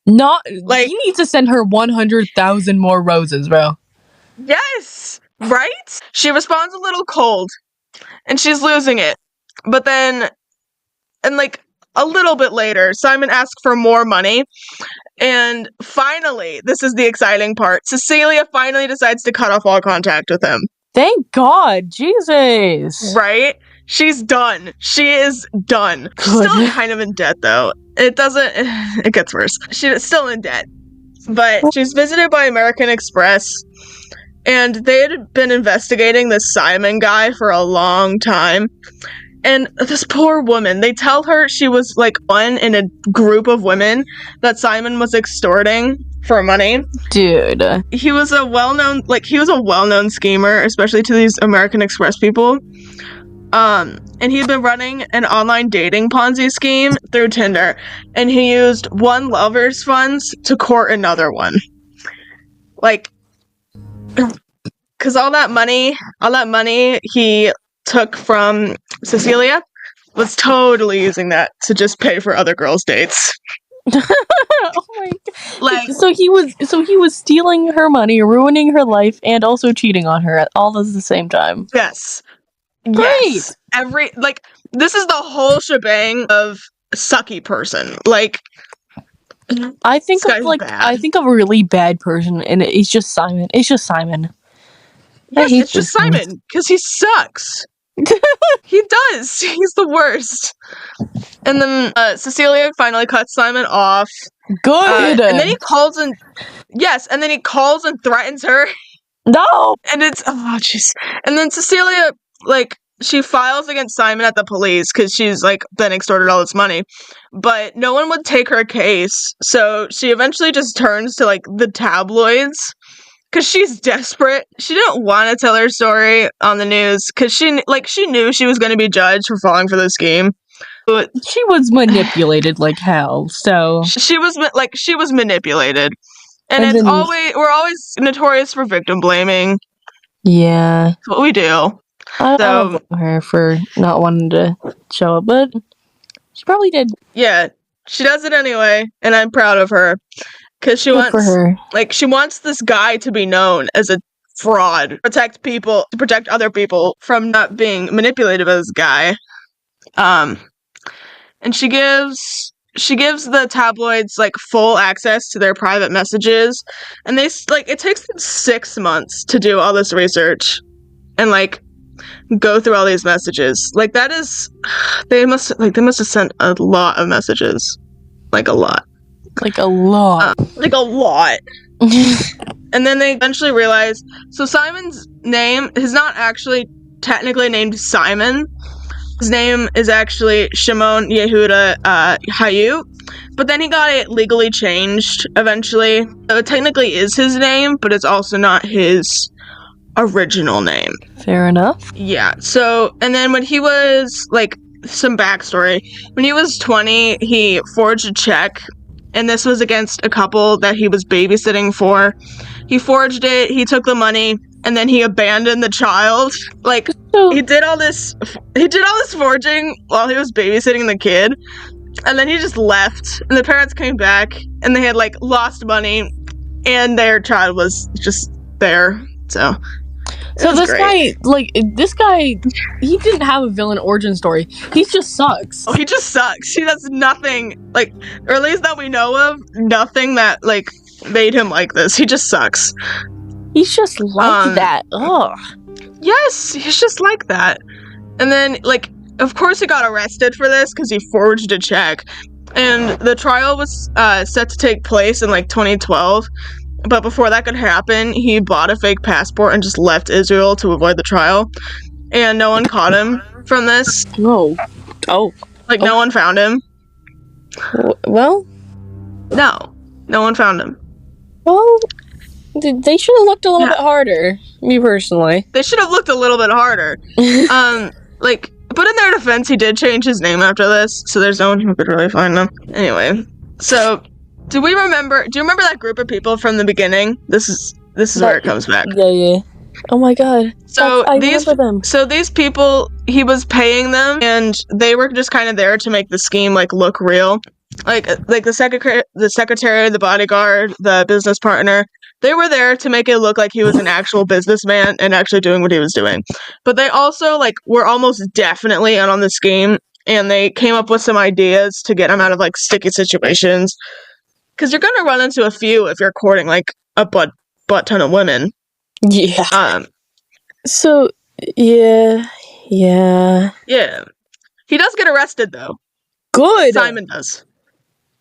[SPEAKER 2] Not, like, he needs to send her 100,000 more roses, bro.
[SPEAKER 1] Yes! Right? She responds a little cold. And she's losing it. But then, and, like, a little bit later, Simon asks for more money. And finally, this is the exciting part, Cecilia finally decides to cut off all contact with him.
[SPEAKER 2] Thank God, Jesus.
[SPEAKER 1] Right? She's done. She is done.
[SPEAKER 2] Good.
[SPEAKER 1] She's still kind of in debt, though. It gets worse. She's still in debt. But she's visited by American Express, and they had been investigating this Simon guy for a long time. And this poor woman, they tell her she was, like, one in a group of women that Simon was extorting for money.
[SPEAKER 2] Dude.
[SPEAKER 1] He was a well-known schemer, especially to these American Express people. And he'd been running an online dating Ponzi scheme through Tinder. And he used one lover's funds to court another one. Like, because all that money he took from Cecilia was totally using that to just pay for other girls' dates.
[SPEAKER 2] Oh my god.
[SPEAKER 1] Like,
[SPEAKER 2] so he was stealing her money, ruining her life, and also cheating on her all at the same time.
[SPEAKER 1] Yes.
[SPEAKER 2] Great.
[SPEAKER 1] Yes. This is the whole shebang of sucky person. Like,
[SPEAKER 2] I think of a really bad person, and it's just Simon. It's just Simon.
[SPEAKER 1] Yes, it's just Simon, because he sucks. He does. He's the worst. And then Cecilia finally cuts Simon off.
[SPEAKER 2] Good.
[SPEAKER 1] And then he calls and threatens her.
[SPEAKER 2] No.
[SPEAKER 1] And it's jeez. And then Cecilia, like, she files against Simon at the police because she's, like, been extorted all this money. But no one would take her case, so she eventually just turns to, like, the tabloids. because she's desperate. She didn't want to tell her story on the news because she knew she was going to be judged for falling for the scheme. But
[SPEAKER 2] She was manipulated like hell, so
[SPEAKER 1] she was manipulated, and
[SPEAKER 2] And
[SPEAKER 1] it's
[SPEAKER 2] then-
[SPEAKER 1] we're always notorious for victim blaming.
[SPEAKER 2] yeah.
[SPEAKER 1] That's what we do.
[SPEAKER 2] I don't blame her for not wanting to show up, but she probably did.
[SPEAKER 1] Yeah, she does it anyway, and I'm proud of her because she
[SPEAKER 2] Good for her.
[SPEAKER 1] she wants this guy to be known as a fraud, to protect other people from not being manipulated by this guy. And she gives the tabloids like full access to their private messages, and they it takes them 6 months to do all this research and like go through all these messages. Like that is they must have sent a lot of messages. Like a lot.
[SPEAKER 2] Like a lot.
[SPEAKER 1] And then they eventually realize, so Simon's name is not actually technically named Simon. His name is actually Shimon Yehuda Hayut, but then he got it legally changed eventually. So it technically is his name, but it's also not his original name.
[SPEAKER 2] Fair enough.
[SPEAKER 1] Yeah, so, and then when he was, some backstory. When he was 20, he forged a check, and this was against a couple that he was babysitting for. He forged it, he took the money, and then he abandoned the child. He did all this forging while he was babysitting the kid, and then he just left, and the parents came back, and they had, lost money, and their child was just there, so...
[SPEAKER 2] this guy, he didn't have a villain origin story. He just sucks.
[SPEAKER 1] Oh, he just sucks. He does nothing, or at least that we know of, nothing that, made him like this. He just sucks.
[SPEAKER 2] He's just like that. Ugh.
[SPEAKER 1] Yes, he's just like that. And then, of course he got arrested for this because he forged a check. And the trial was set to take place in, 2012. But before that could happen, he bought a fake passport and just left Israel to avoid the trial. And no one caught him from this.
[SPEAKER 2] No. Oh.
[SPEAKER 1] No one found him.
[SPEAKER 2] Well?
[SPEAKER 1] No. No one found him.
[SPEAKER 2] Well, they should have looked a little bit harder. Me personally.
[SPEAKER 1] They should have looked a little bit harder. But in their defense, he did change his name after this, so there's no one who could really find him. Anyway, so... Do you remember that group of people from the beginning? This is where it comes back.
[SPEAKER 2] Yeah. Oh my god.
[SPEAKER 1] So
[SPEAKER 2] I remember them.
[SPEAKER 1] So these people, he was paying them, and they were just kind of there to make the scheme look real. The secretary, the bodyguard, the business partner, they were there to make it look like he was an actual businessman and actually doing what he was doing. But they also were almost definitely in on the scheme, and they came up with some ideas to get him out of sticky situations. Because you're gonna run into a few if you're courting a butt ton of women.
[SPEAKER 2] Yeah. So yeah.
[SPEAKER 1] Yeah. He does get arrested though.
[SPEAKER 2] Good.
[SPEAKER 1] Simon does.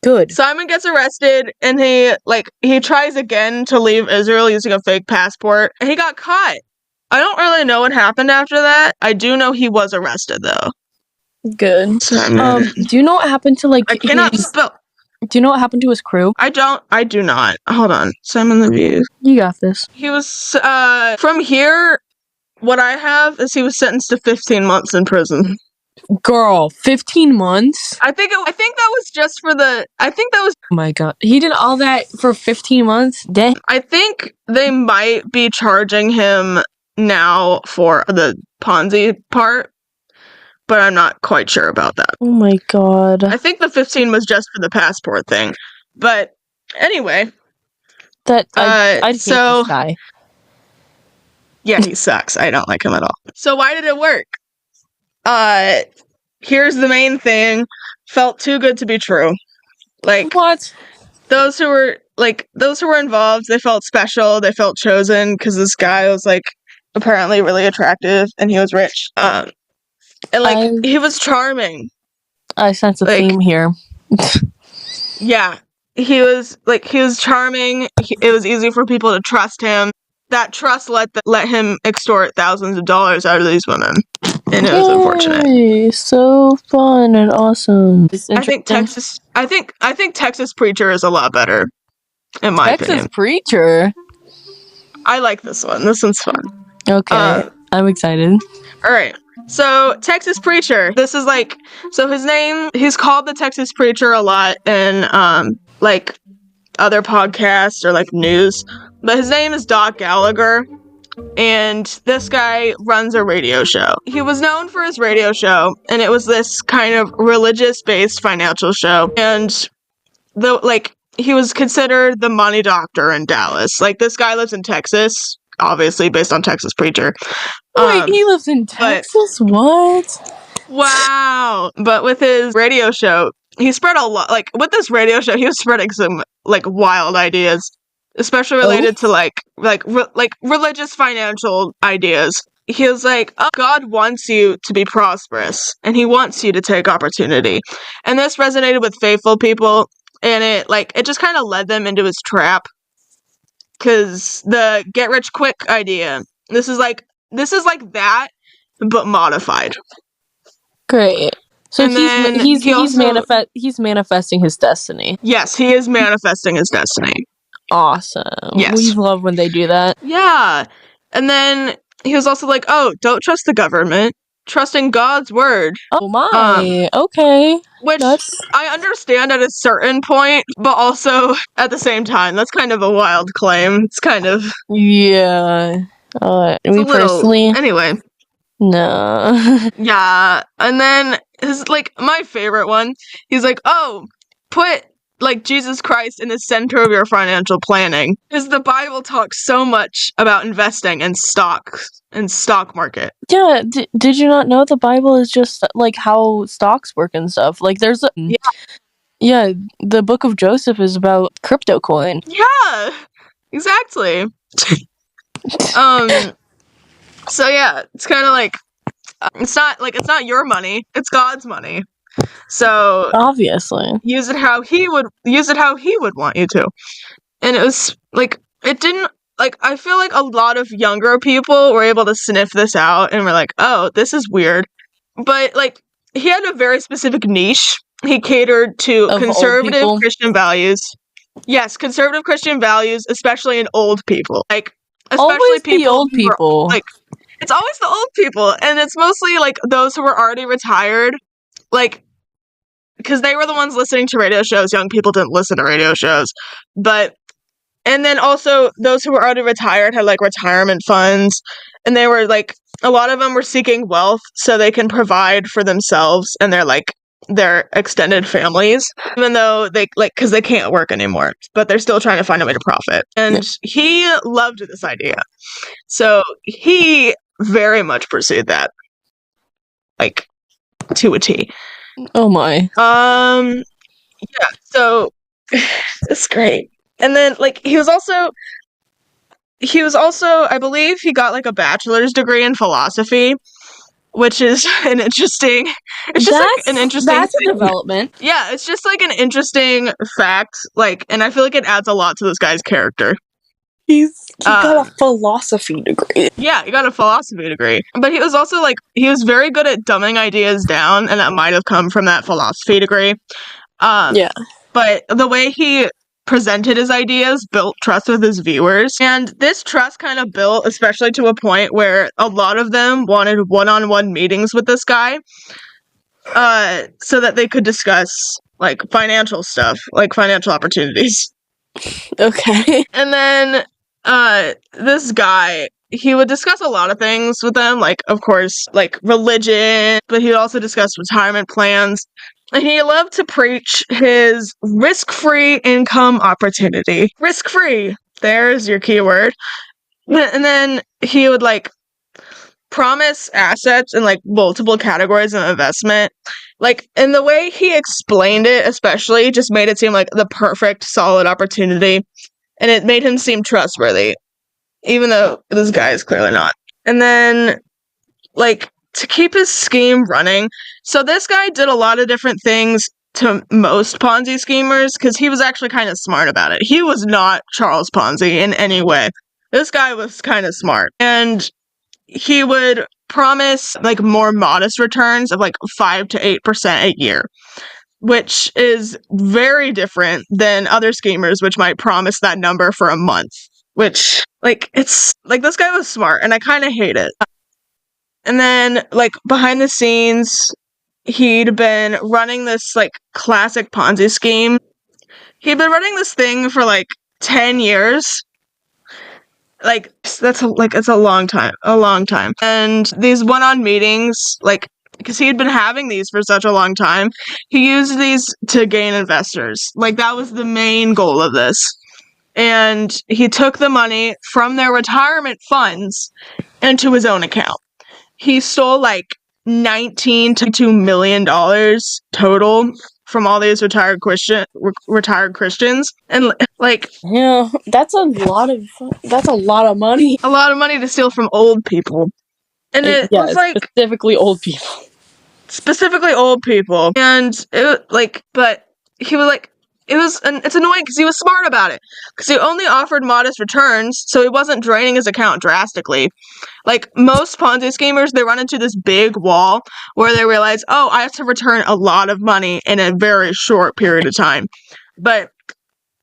[SPEAKER 2] Good.
[SPEAKER 1] Simon gets arrested, and he tries again to leave Israel using a fake passport, and he got caught. I don't really know what happened after that. I do know he was arrested though.
[SPEAKER 2] Good.
[SPEAKER 1] Simon.
[SPEAKER 2] Do you know what happened to
[SPEAKER 1] I cannot spell.
[SPEAKER 2] Do you know what happened to his crew?
[SPEAKER 1] I do not. Hold on. Simon the Views.
[SPEAKER 2] You got this.
[SPEAKER 1] He was, from here, what I have is he was sentenced to 15 months in prison.
[SPEAKER 2] Girl, 15 months?
[SPEAKER 1] I think that was just for
[SPEAKER 2] Oh my god. He did all that for 15 months? Dang.
[SPEAKER 1] I think they might be charging him now for the Ponzi part. But I'm not quite sure about that.
[SPEAKER 2] Oh my god.
[SPEAKER 1] I think the 15 was just for the passport thing. But anyway.
[SPEAKER 2] I'd hate this guy.
[SPEAKER 1] Yeah, he sucks. I don't like him at all. So why did it work? Here's the main thing. Felt too good to be true.
[SPEAKER 2] What?
[SPEAKER 1] Those who were involved, they felt special, they felt chosen, because this guy was apparently really attractive and he was rich. And he was charming.
[SPEAKER 2] I sense a theme here.
[SPEAKER 1] Yeah. He was charming. It was easy for people to trust him. That trust let him extort thousands of dollars out of these women. And it was unfortunate.
[SPEAKER 2] So fun and awesome.
[SPEAKER 1] I think Texas Preacher is a lot better, in my opinion.
[SPEAKER 2] Texas Preacher?
[SPEAKER 1] I like this one. This one's fun.
[SPEAKER 2] Okay, I'm excited.
[SPEAKER 1] All right. So, Texas Preacher. This is like, so his name, he's called the Texas Preacher a lot in, like, other podcasts or, like, news. But his name is Doc Gallagher. And this guy runs a radio show. He was known for his radio show, and it was this kind of religious-based financial show. And, he was considered the money doctor in Dallas. Like, this guy lives in Texas, obviously based on Texas Preacher.
[SPEAKER 2] Wait, he lives in Texas? What?
[SPEAKER 1] Wow. But with his radio show, he spread a lot, like, with this radio show, he was spreading some, like, wild ideas, especially related to, like, religious financial ideas. He was like, oh, God wants you to be prosperous, and he wants you to take opportunity. And this resonated with faithful people, and it just kind of led them into his trap. Because the get-rich-quick idea, this is like that, but modified.
[SPEAKER 2] Great. So
[SPEAKER 1] And then
[SPEAKER 2] he's manifesting his destiny.
[SPEAKER 1] Yes, he is manifesting his destiny.
[SPEAKER 2] Awesome.
[SPEAKER 1] Yes.
[SPEAKER 2] We love when they do that.
[SPEAKER 1] Yeah. And then he was also like, oh, don't trust the government. Trust in God's word.
[SPEAKER 2] Oh my. Okay.
[SPEAKER 1] Which I understand at a certain point, but also at the same time, that's kind of a wild claim. It's kind of...
[SPEAKER 2] Yeah. Me personally...
[SPEAKER 1] Anyway.
[SPEAKER 2] No.
[SPEAKER 1] Yeah. And then his, like, my favorite one, he's like, oh, put, like, Jesus Christ in the center of your financial planning. Because the Bible talks so much about investing in stocks and stock market.
[SPEAKER 2] Yeah, did you not know the Bible is just, like, how stocks work and stuff? Like, there's a... Yeah, the book of Joseph is about crypto coin.
[SPEAKER 1] Yeah, exactly. So yeah, it's kind of like, it's not your money, it's God's money. So
[SPEAKER 2] obviously,
[SPEAKER 1] use it how he would want you to. And it was like, it didn't, like, I feel like a lot of younger people were able to sniff this out and were like, oh, this is weird. But, like, he had a very specific niche. He catered to conservative Christian values. Yes, conservative Christian values, especially in old people. Like, especially
[SPEAKER 2] always
[SPEAKER 1] people
[SPEAKER 2] the old people.
[SPEAKER 1] Like, it's always the old people, and it's mostly, like, those who were already retired, like, because they were the ones listening to radio shows. Young people didn't listen to radio shows. And then also, those who were already retired had, like, retirement funds, and they were, like, a lot of them were seeking wealth so they can provide for themselves and their extended families, even though because they can't work anymore, but they're still trying to find a way to profit. And he loved this idea. So he very much pursued that, like, to a T.
[SPEAKER 2] Oh my.
[SPEAKER 1] Yeah, so it's great. And then, like, he was also, I believe he got, like, a bachelor's degree in philosophy, which is an interesting, it's just, like, an interesting
[SPEAKER 2] that's a development.
[SPEAKER 1] Yeah, it's just, like, an interesting fact, like, and I feel like it adds a lot to this guy's character.
[SPEAKER 2] He got a philosophy degree. Yeah,
[SPEAKER 1] he got a philosophy degree. But he was also, like, he was very good at dumbing ideas down, and that might have come from that philosophy degree.
[SPEAKER 2] Yeah.
[SPEAKER 1] But the way he presented his ideas built trust with his viewers. And this trust kind of built, especially to a point where a lot of them wanted one-on-one meetings with this guy, so that they could discuss, like, financial stuff, like financial opportunities.
[SPEAKER 2] Okay.
[SPEAKER 1] And then, this guy, he would discuss a lot of things with them, like, of course, like, religion, but he would also discuss retirement plans. And he loved to preach his risk-free income opportunity. Risk-free. There's your keyword. And then he would, like, promise assets in, like, multiple categories of investment. Like, and the way he explained it, especially, just made it seem like the perfect, solid opportunity. And it made him seem trustworthy, even though this guy is clearly not. And then, like, to keep his scheme running, so this guy did a lot of different things to most Ponzi schemers, because he was actually kind of smart about it. He was not Charles Ponzi in any way. This guy was kind of smart. And he would promise, like, more modest returns of, like, 5 to 8% a year, which is very different than other schemers, which might promise that number for a month, which Like, it's like this guy was smart, and I kind of hate it. And then, like, behind the scenes, he'd been running this, like, classic Ponzi scheme. He'd been running this thing for, like, 10 years. Like, it's a long time. A long time. And these one-on meetings, like, because he had been having these for such a long time, he used these to gain investors. Like, that was the main goal of this. And he took the money from their retirement funds into his own account. He stole like $19 to $2 million total from all these retired Christians, and like
[SPEAKER 2] Yeah, that's a lot of money.
[SPEAKER 1] a lot of money to steal from old people. And it
[SPEAKER 2] Yeah,
[SPEAKER 1] was like
[SPEAKER 2] specifically old people.
[SPEAKER 1] specifically old people. And it like, but he was like, it's annoying because he was smart about it. Because he only offered modest returns, so he wasn't draining his account drastically. Like, most Ponzi schemers, they run into this big wall where they realize, oh, I have to return a lot of money in a very short period of time. But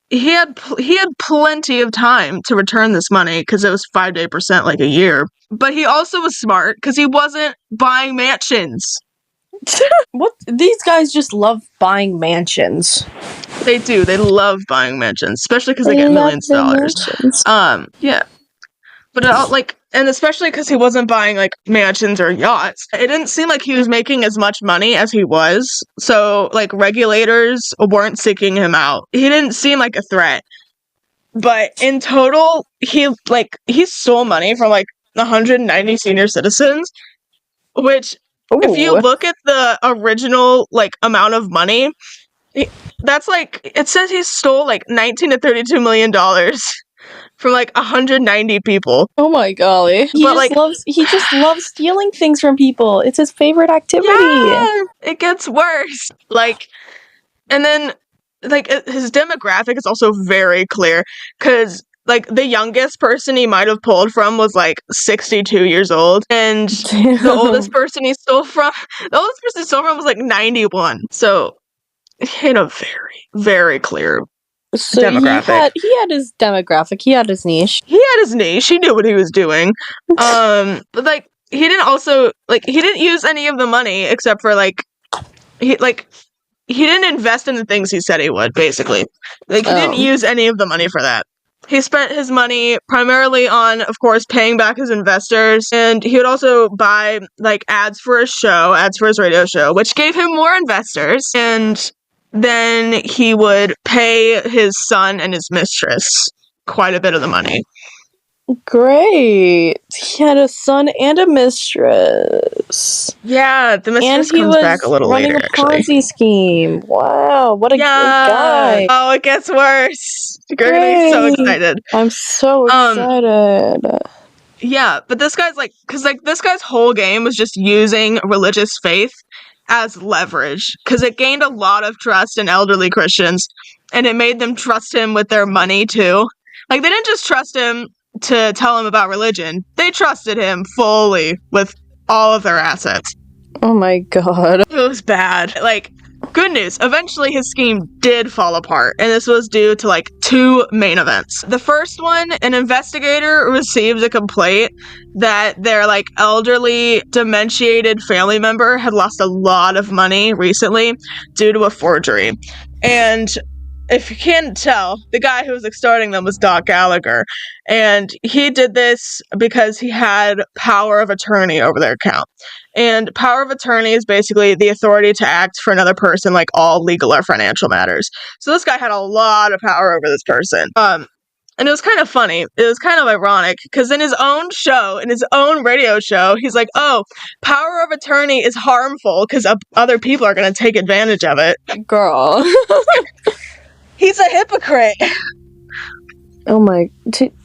[SPEAKER 1] he had plenty of time to return this money because it was 5 to 8% like a year. But he also was smart because he wasn't buying mansions.
[SPEAKER 2] What? These guys just love buying mansions.
[SPEAKER 1] They do. They love buying mansions, especially because they get millions of dollars. Yeah. But and especially because he wasn't buying like mansions or yachts, it didn't seem like he was making as much money as he was. So like regulators weren't seeking him out. He didn't seem like a threat. But in total, he stole money from like 190 senior citizens, which if you look at the original like amount of money, that's like, it says he stole like $19 to $32 million from like 190 people.
[SPEAKER 2] Oh my golly. He just loves stealing things from people. It's his favorite activity.
[SPEAKER 1] Yeah, it gets worse. Like, and then like his demographic is also very clear because like the youngest person he might have pulled from was like 62 years old, and the oldest person he stole from was like 91. So he had a very, very clear demographic.
[SPEAKER 2] He had his demographic. He had his niche.
[SPEAKER 1] He had his niche. He knew what he was doing. But like he didn't use any of the money except for he didn't invest in the things he said he would, basically. Like, he didn't use any of the money for that. He spent his money primarily on, of course, paying back his investors, and he would also buy, like, ads for his radio show, which gave him more investors, and then he would pay his son and his mistress quite a bit of the money.
[SPEAKER 2] Great. He had a son and a mistress.
[SPEAKER 1] Yeah, the mistress comes back a little later, actually.
[SPEAKER 2] And he was running a Ponzi scheme. Wow, what a great guy.
[SPEAKER 1] Oh, it gets worse. You're gonna be so excited.
[SPEAKER 2] I'm so excited.
[SPEAKER 1] Yeah, but this guy's this guy's whole game was just using religious faith as leverage, because it gained a lot of trust in elderly Christians, and it made them trust him with their money too. Like, they didn't just trust him to tell him about religion. They trusted him fully with all of their assets.
[SPEAKER 2] Oh my god.
[SPEAKER 1] It was bad. Like, good news. Eventually his scheme did fall apart, and this was due to like two main events. The first one, an investigator received a complaint that their like elderly, dementiated family member had lost a lot of money recently due to a forgery. And if you can't tell, the guy who was extorting them was Doc Gallagher. And he did this because he had power of attorney over their account. And power of attorney is basically the authority to act for another person, like all legal or financial matters. So this guy had a lot of power over this person. And it was kind of funny. It was kind of ironic because in his own show, in his own radio show, he's like, oh, power of attorney is harmful because other people are going to take advantage of it.
[SPEAKER 2] Girl.
[SPEAKER 1] He's a hypocrite.
[SPEAKER 2] Oh my...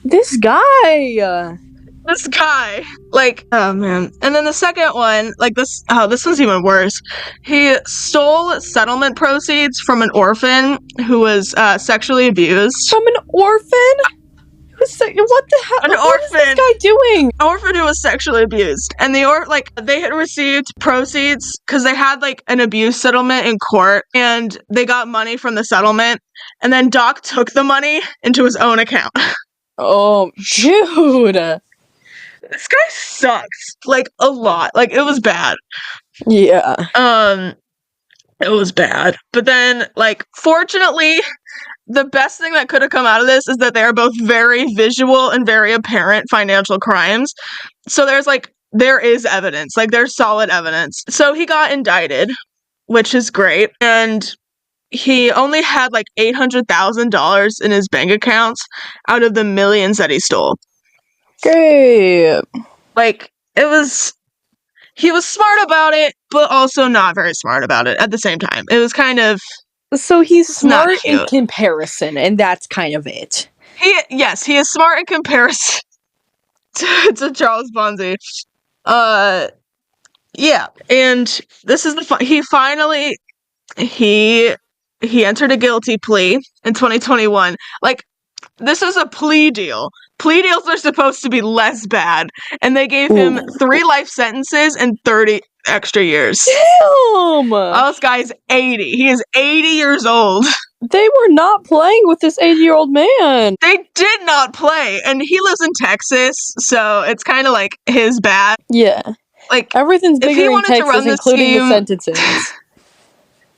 [SPEAKER 2] this guy!
[SPEAKER 1] This guy. Like, oh man. And then the second one, like this one's even worse. He stole settlement proceeds from an orphan who was sexually abused.
[SPEAKER 2] From an orphan? What the hell? What is this guy doing?
[SPEAKER 1] An orphan who was sexually abused. And they had received proceeds because they had like an abuse settlement in court, and they got money from the settlement. And then Doc took the money into his own account.
[SPEAKER 2] Oh, dude.
[SPEAKER 1] This guy sucks. Like, a lot. Like, it was bad.
[SPEAKER 2] Yeah.
[SPEAKER 1] It was bad. But then, like, fortunately, the best thing that could have come out of this is that they are both very visual and very apparent financial crimes. So there is evidence. Like, there's solid evidence. So he got indicted, which is great. And he only had like $800,000 in his bank accounts out of the millions that he stole.
[SPEAKER 2] Great.
[SPEAKER 1] Like, he was smart about it, but also not very smart about it at the same time. It was kind of,
[SPEAKER 2] So he's
[SPEAKER 1] it's not
[SPEAKER 2] smart in
[SPEAKER 1] cute.
[SPEAKER 2] comparison, and that's kind of it.
[SPEAKER 1] Yes, he is smart in comparison to Charles Ponzi. Yeah, and this is he entered a guilty plea in 2021. Like, this is a plea deal. Plea deals are supposed to be less bad, and they gave him
[SPEAKER 2] Ooh.
[SPEAKER 1] 3 life sentences and 30 extra years.
[SPEAKER 2] Damn!
[SPEAKER 1] Oh, this guy's 80. He is 80 years old.
[SPEAKER 2] They were not playing with this 80-year-old man.
[SPEAKER 1] They did not play, and he lives in Texas, so it's kind of like his bad.
[SPEAKER 2] Yeah.
[SPEAKER 1] Like,
[SPEAKER 2] Everything's
[SPEAKER 1] if he
[SPEAKER 2] bigger in
[SPEAKER 1] wanted to
[SPEAKER 2] Texas,
[SPEAKER 1] run this
[SPEAKER 2] including the
[SPEAKER 1] scheme,
[SPEAKER 2] sentences.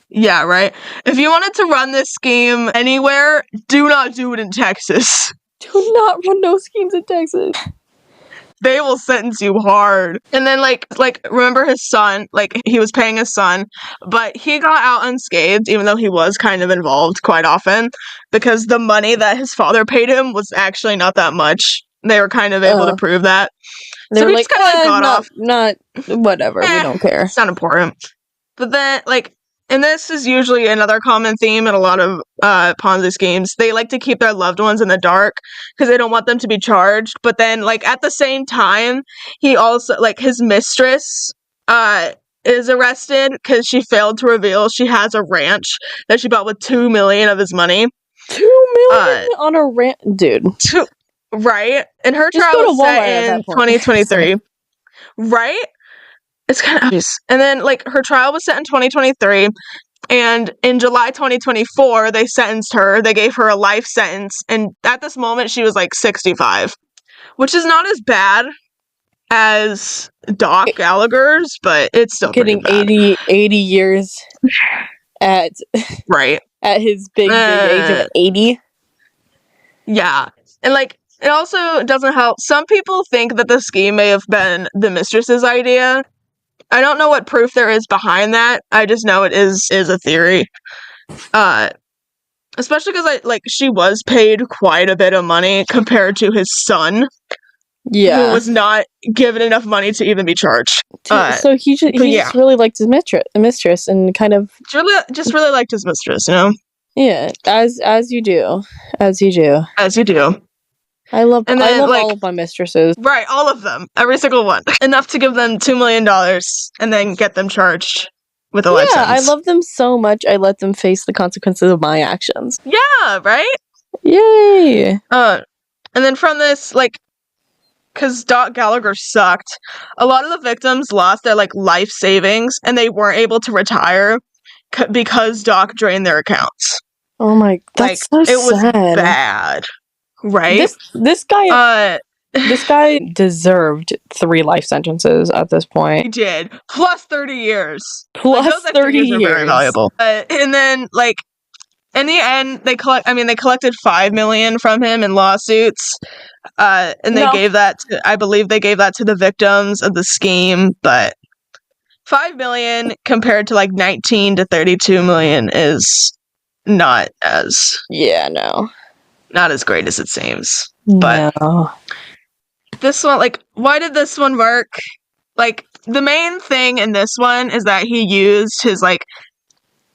[SPEAKER 1] yeah, right. If you wanted to run this scheme anywhere, do not do it in Texas.
[SPEAKER 2] Do not run no schemes in Texas.
[SPEAKER 1] They will sentence you hard. And then like remember his son, like he was paying his son, but he got out unscathed, even though he was kind of involved quite often, because the money that his father paid him was actually not that much. They were kind of able to prove that.
[SPEAKER 2] They
[SPEAKER 1] So
[SPEAKER 2] were
[SPEAKER 1] he
[SPEAKER 2] like,
[SPEAKER 1] just kind of got off.
[SPEAKER 2] not whatever, we don't care.
[SPEAKER 1] It's not important. But then, like, and this is usually another common theme in a lot of Ponzi schemes. They like to keep their loved ones in the dark because they don't want them to be charged. But then, like, at the same time, he also, like, his mistress is arrested because she failed to reveal she has a ranch that she bought with $2 million of his money.
[SPEAKER 2] $2 million on a ranch, dude.
[SPEAKER 1] Right? And her
[SPEAKER 2] Just
[SPEAKER 1] trial
[SPEAKER 2] go to
[SPEAKER 1] was
[SPEAKER 2] Walmart
[SPEAKER 1] set
[SPEAKER 2] at
[SPEAKER 1] in
[SPEAKER 2] that point.
[SPEAKER 1] 2023. Right? It's kind of obvious. And then, like, her trial was set in 2023. And in July 2024, they sentenced her. They gave her a life sentence. And at this moment, she was like 65, which is not as bad as Doc Gallagher's, but it's still
[SPEAKER 2] getting
[SPEAKER 1] pretty bad.
[SPEAKER 2] 80 years at
[SPEAKER 1] Right.
[SPEAKER 2] at his big age of 80.
[SPEAKER 1] Yeah. And, like, it also doesn't help. Some people think that the scheme may have been the mistress's idea. I don't know what proof there is behind that. I just know it is a theory. Especially because she was paid quite a bit of money compared to his son, who was not given enough money to even be charged.
[SPEAKER 2] So he just really liked his mistress, and kind of
[SPEAKER 1] just really liked his mistress, you know.
[SPEAKER 2] Yeah, as you do, as you do. I love all of my mistresses.
[SPEAKER 1] Right, all of them, every single one, enough to give them $2 million and then get them charged with a life sentence.
[SPEAKER 2] I love them so much. I let them face the consequences of my actions.
[SPEAKER 1] Yeah, right?
[SPEAKER 2] Yay!
[SPEAKER 1] And then from this, like, because Doc Gallagher sucked, a lot of the victims lost their, like, life savings, and they weren't able to retire because Doc drained their accounts.
[SPEAKER 2] Oh my, that's so sad.
[SPEAKER 1] It was bad, right?
[SPEAKER 2] This guy deserved 3 life sentences at this point.
[SPEAKER 1] He did, plus 30 years.
[SPEAKER 2] Plus
[SPEAKER 1] those
[SPEAKER 2] 30 years.
[SPEAKER 1] Were very valuable. And then, like, in the end, they collected $5 million from him in lawsuits. And they gave that to, I believe they gave that to the victims of the scheme, but $5 million compared to like 19 to 32 million is not as not as great as it seems. But this one, like, why did this one work? Like, the main thing in this one is that he used his, like,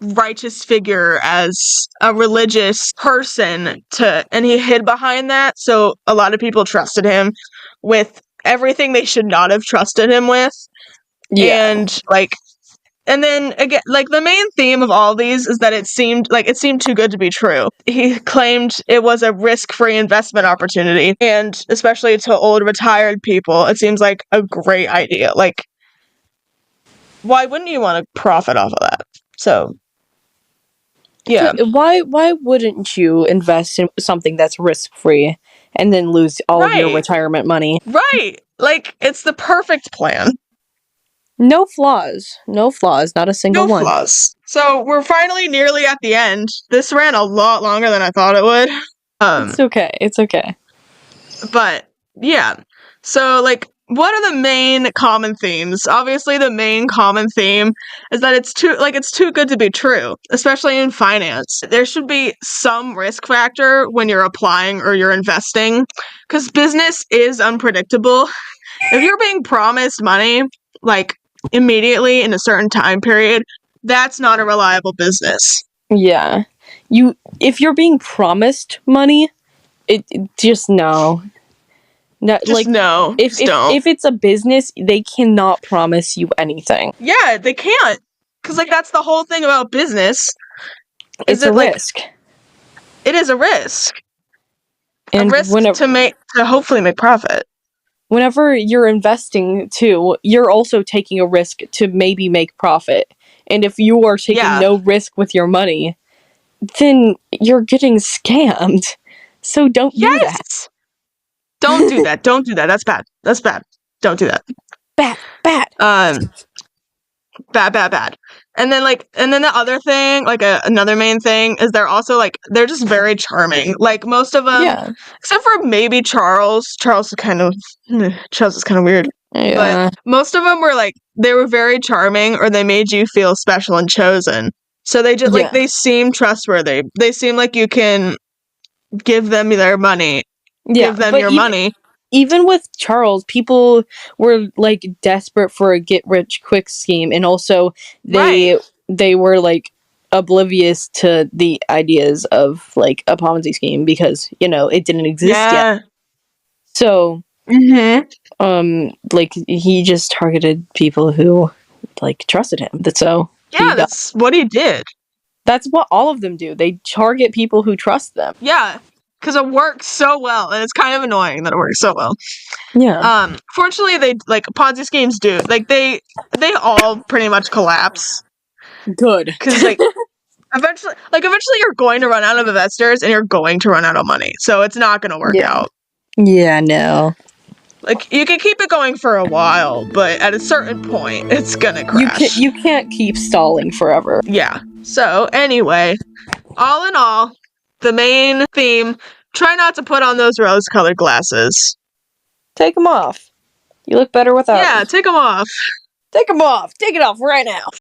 [SPEAKER 1] righteous figure as a religious person and he hid behind that, so a lot of people trusted him with everything they should not have trusted him with. And then again, like, the main theme of all these is that it seemed too good to be true. He claimed it was a risk-free investment opportunity, and especially to old retired people, it seems like a great idea. Like, why wouldn't you want to profit off of that? So yeah.
[SPEAKER 2] Why wouldn't you invest in something that's risk-free and then lose all of your
[SPEAKER 1] Right.
[SPEAKER 2] retirement money.
[SPEAKER 1] Right. Like, it's the perfect plan.
[SPEAKER 2] No flaws. No flaws. Not a single
[SPEAKER 1] No
[SPEAKER 2] one.
[SPEAKER 1] flaws. So we're finally nearly at the end. This ran a lot longer than I thought it would.
[SPEAKER 2] It's okay. It's okay.
[SPEAKER 1] But yeah. So like, what are the main common themes? Obviously, the main common theme is that it's too good to be true, especially in finance. There should be some risk factor when you're applying or you're investing, because business is unpredictable. If you're being promised money, like immediately in a certain time period, that's not a reliable business.
[SPEAKER 2] Yeah. If you're being promised money, it just no. No,
[SPEAKER 1] Just no, just don't.
[SPEAKER 2] if it's a business, they cannot promise you anything.
[SPEAKER 1] Yeah, they can't. Because, like, that's the whole thing about business.
[SPEAKER 2] It's a risk.
[SPEAKER 1] It is a risk.
[SPEAKER 2] And
[SPEAKER 1] a risk to hopefully make profit.
[SPEAKER 2] Whenever you're investing too, you're also taking a risk to maybe make profit. And if you are taking no risk with your money, then you're getting scammed. So don't do that.
[SPEAKER 1] Don't do that. Don't do that. That's bad. That's bad. Don't do that.
[SPEAKER 2] Bad.
[SPEAKER 1] Bad. And then the other thing, like another main thing, is they're just very charming. Like most of them, except for maybe Charles. Charles is kind of weird.
[SPEAKER 2] Yeah.
[SPEAKER 1] But most of them they were very charming, or they made you feel special and chosen. So they just they seem trustworthy. They seem like you can give them their money. Give them your money.
[SPEAKER 2] Even with Charles, people were like desperate for a get rich quick scheme, and also they were like oblivious to the ideas of like a Ponzi scheme because it didn't exist yet. So like he just targeted people who like trusted him.
[SPEAKER 1] That's what he did.
[SPEAKER 2] That's what all of them do. They target people who trust them.
[SPEAKER 1] Yeah, because it works so well, and it's kind of annoying that it works so well.
[SPEAKER 2] Yeah.
[SPEAKER 1] Fortunately, they Ponzi schemes do they all pretty much collapse.
[SPEAKER 2] Good,
[SPEAKER 1] because eventually you're going to run out of investors and you're going to run out of money, so it's not going to work out.
[SPEAKER 2] Yeah, no.
[SPEAKER 1] Like, you can keep it going for a while, but at a certain point, it's gonna crash.
[SPEAKER 2] You can't keep stalling forever.
[SPEAKER 1] Yeah. So, anyway, all in all, the main theme, try not to put on those rose-colored glasses.
[SPEAKER 2] Take them off. You look better without them.
[SPEAKER 1] Yeah, take them off.
[SPEAKER 2] Take them off. Take it off right now.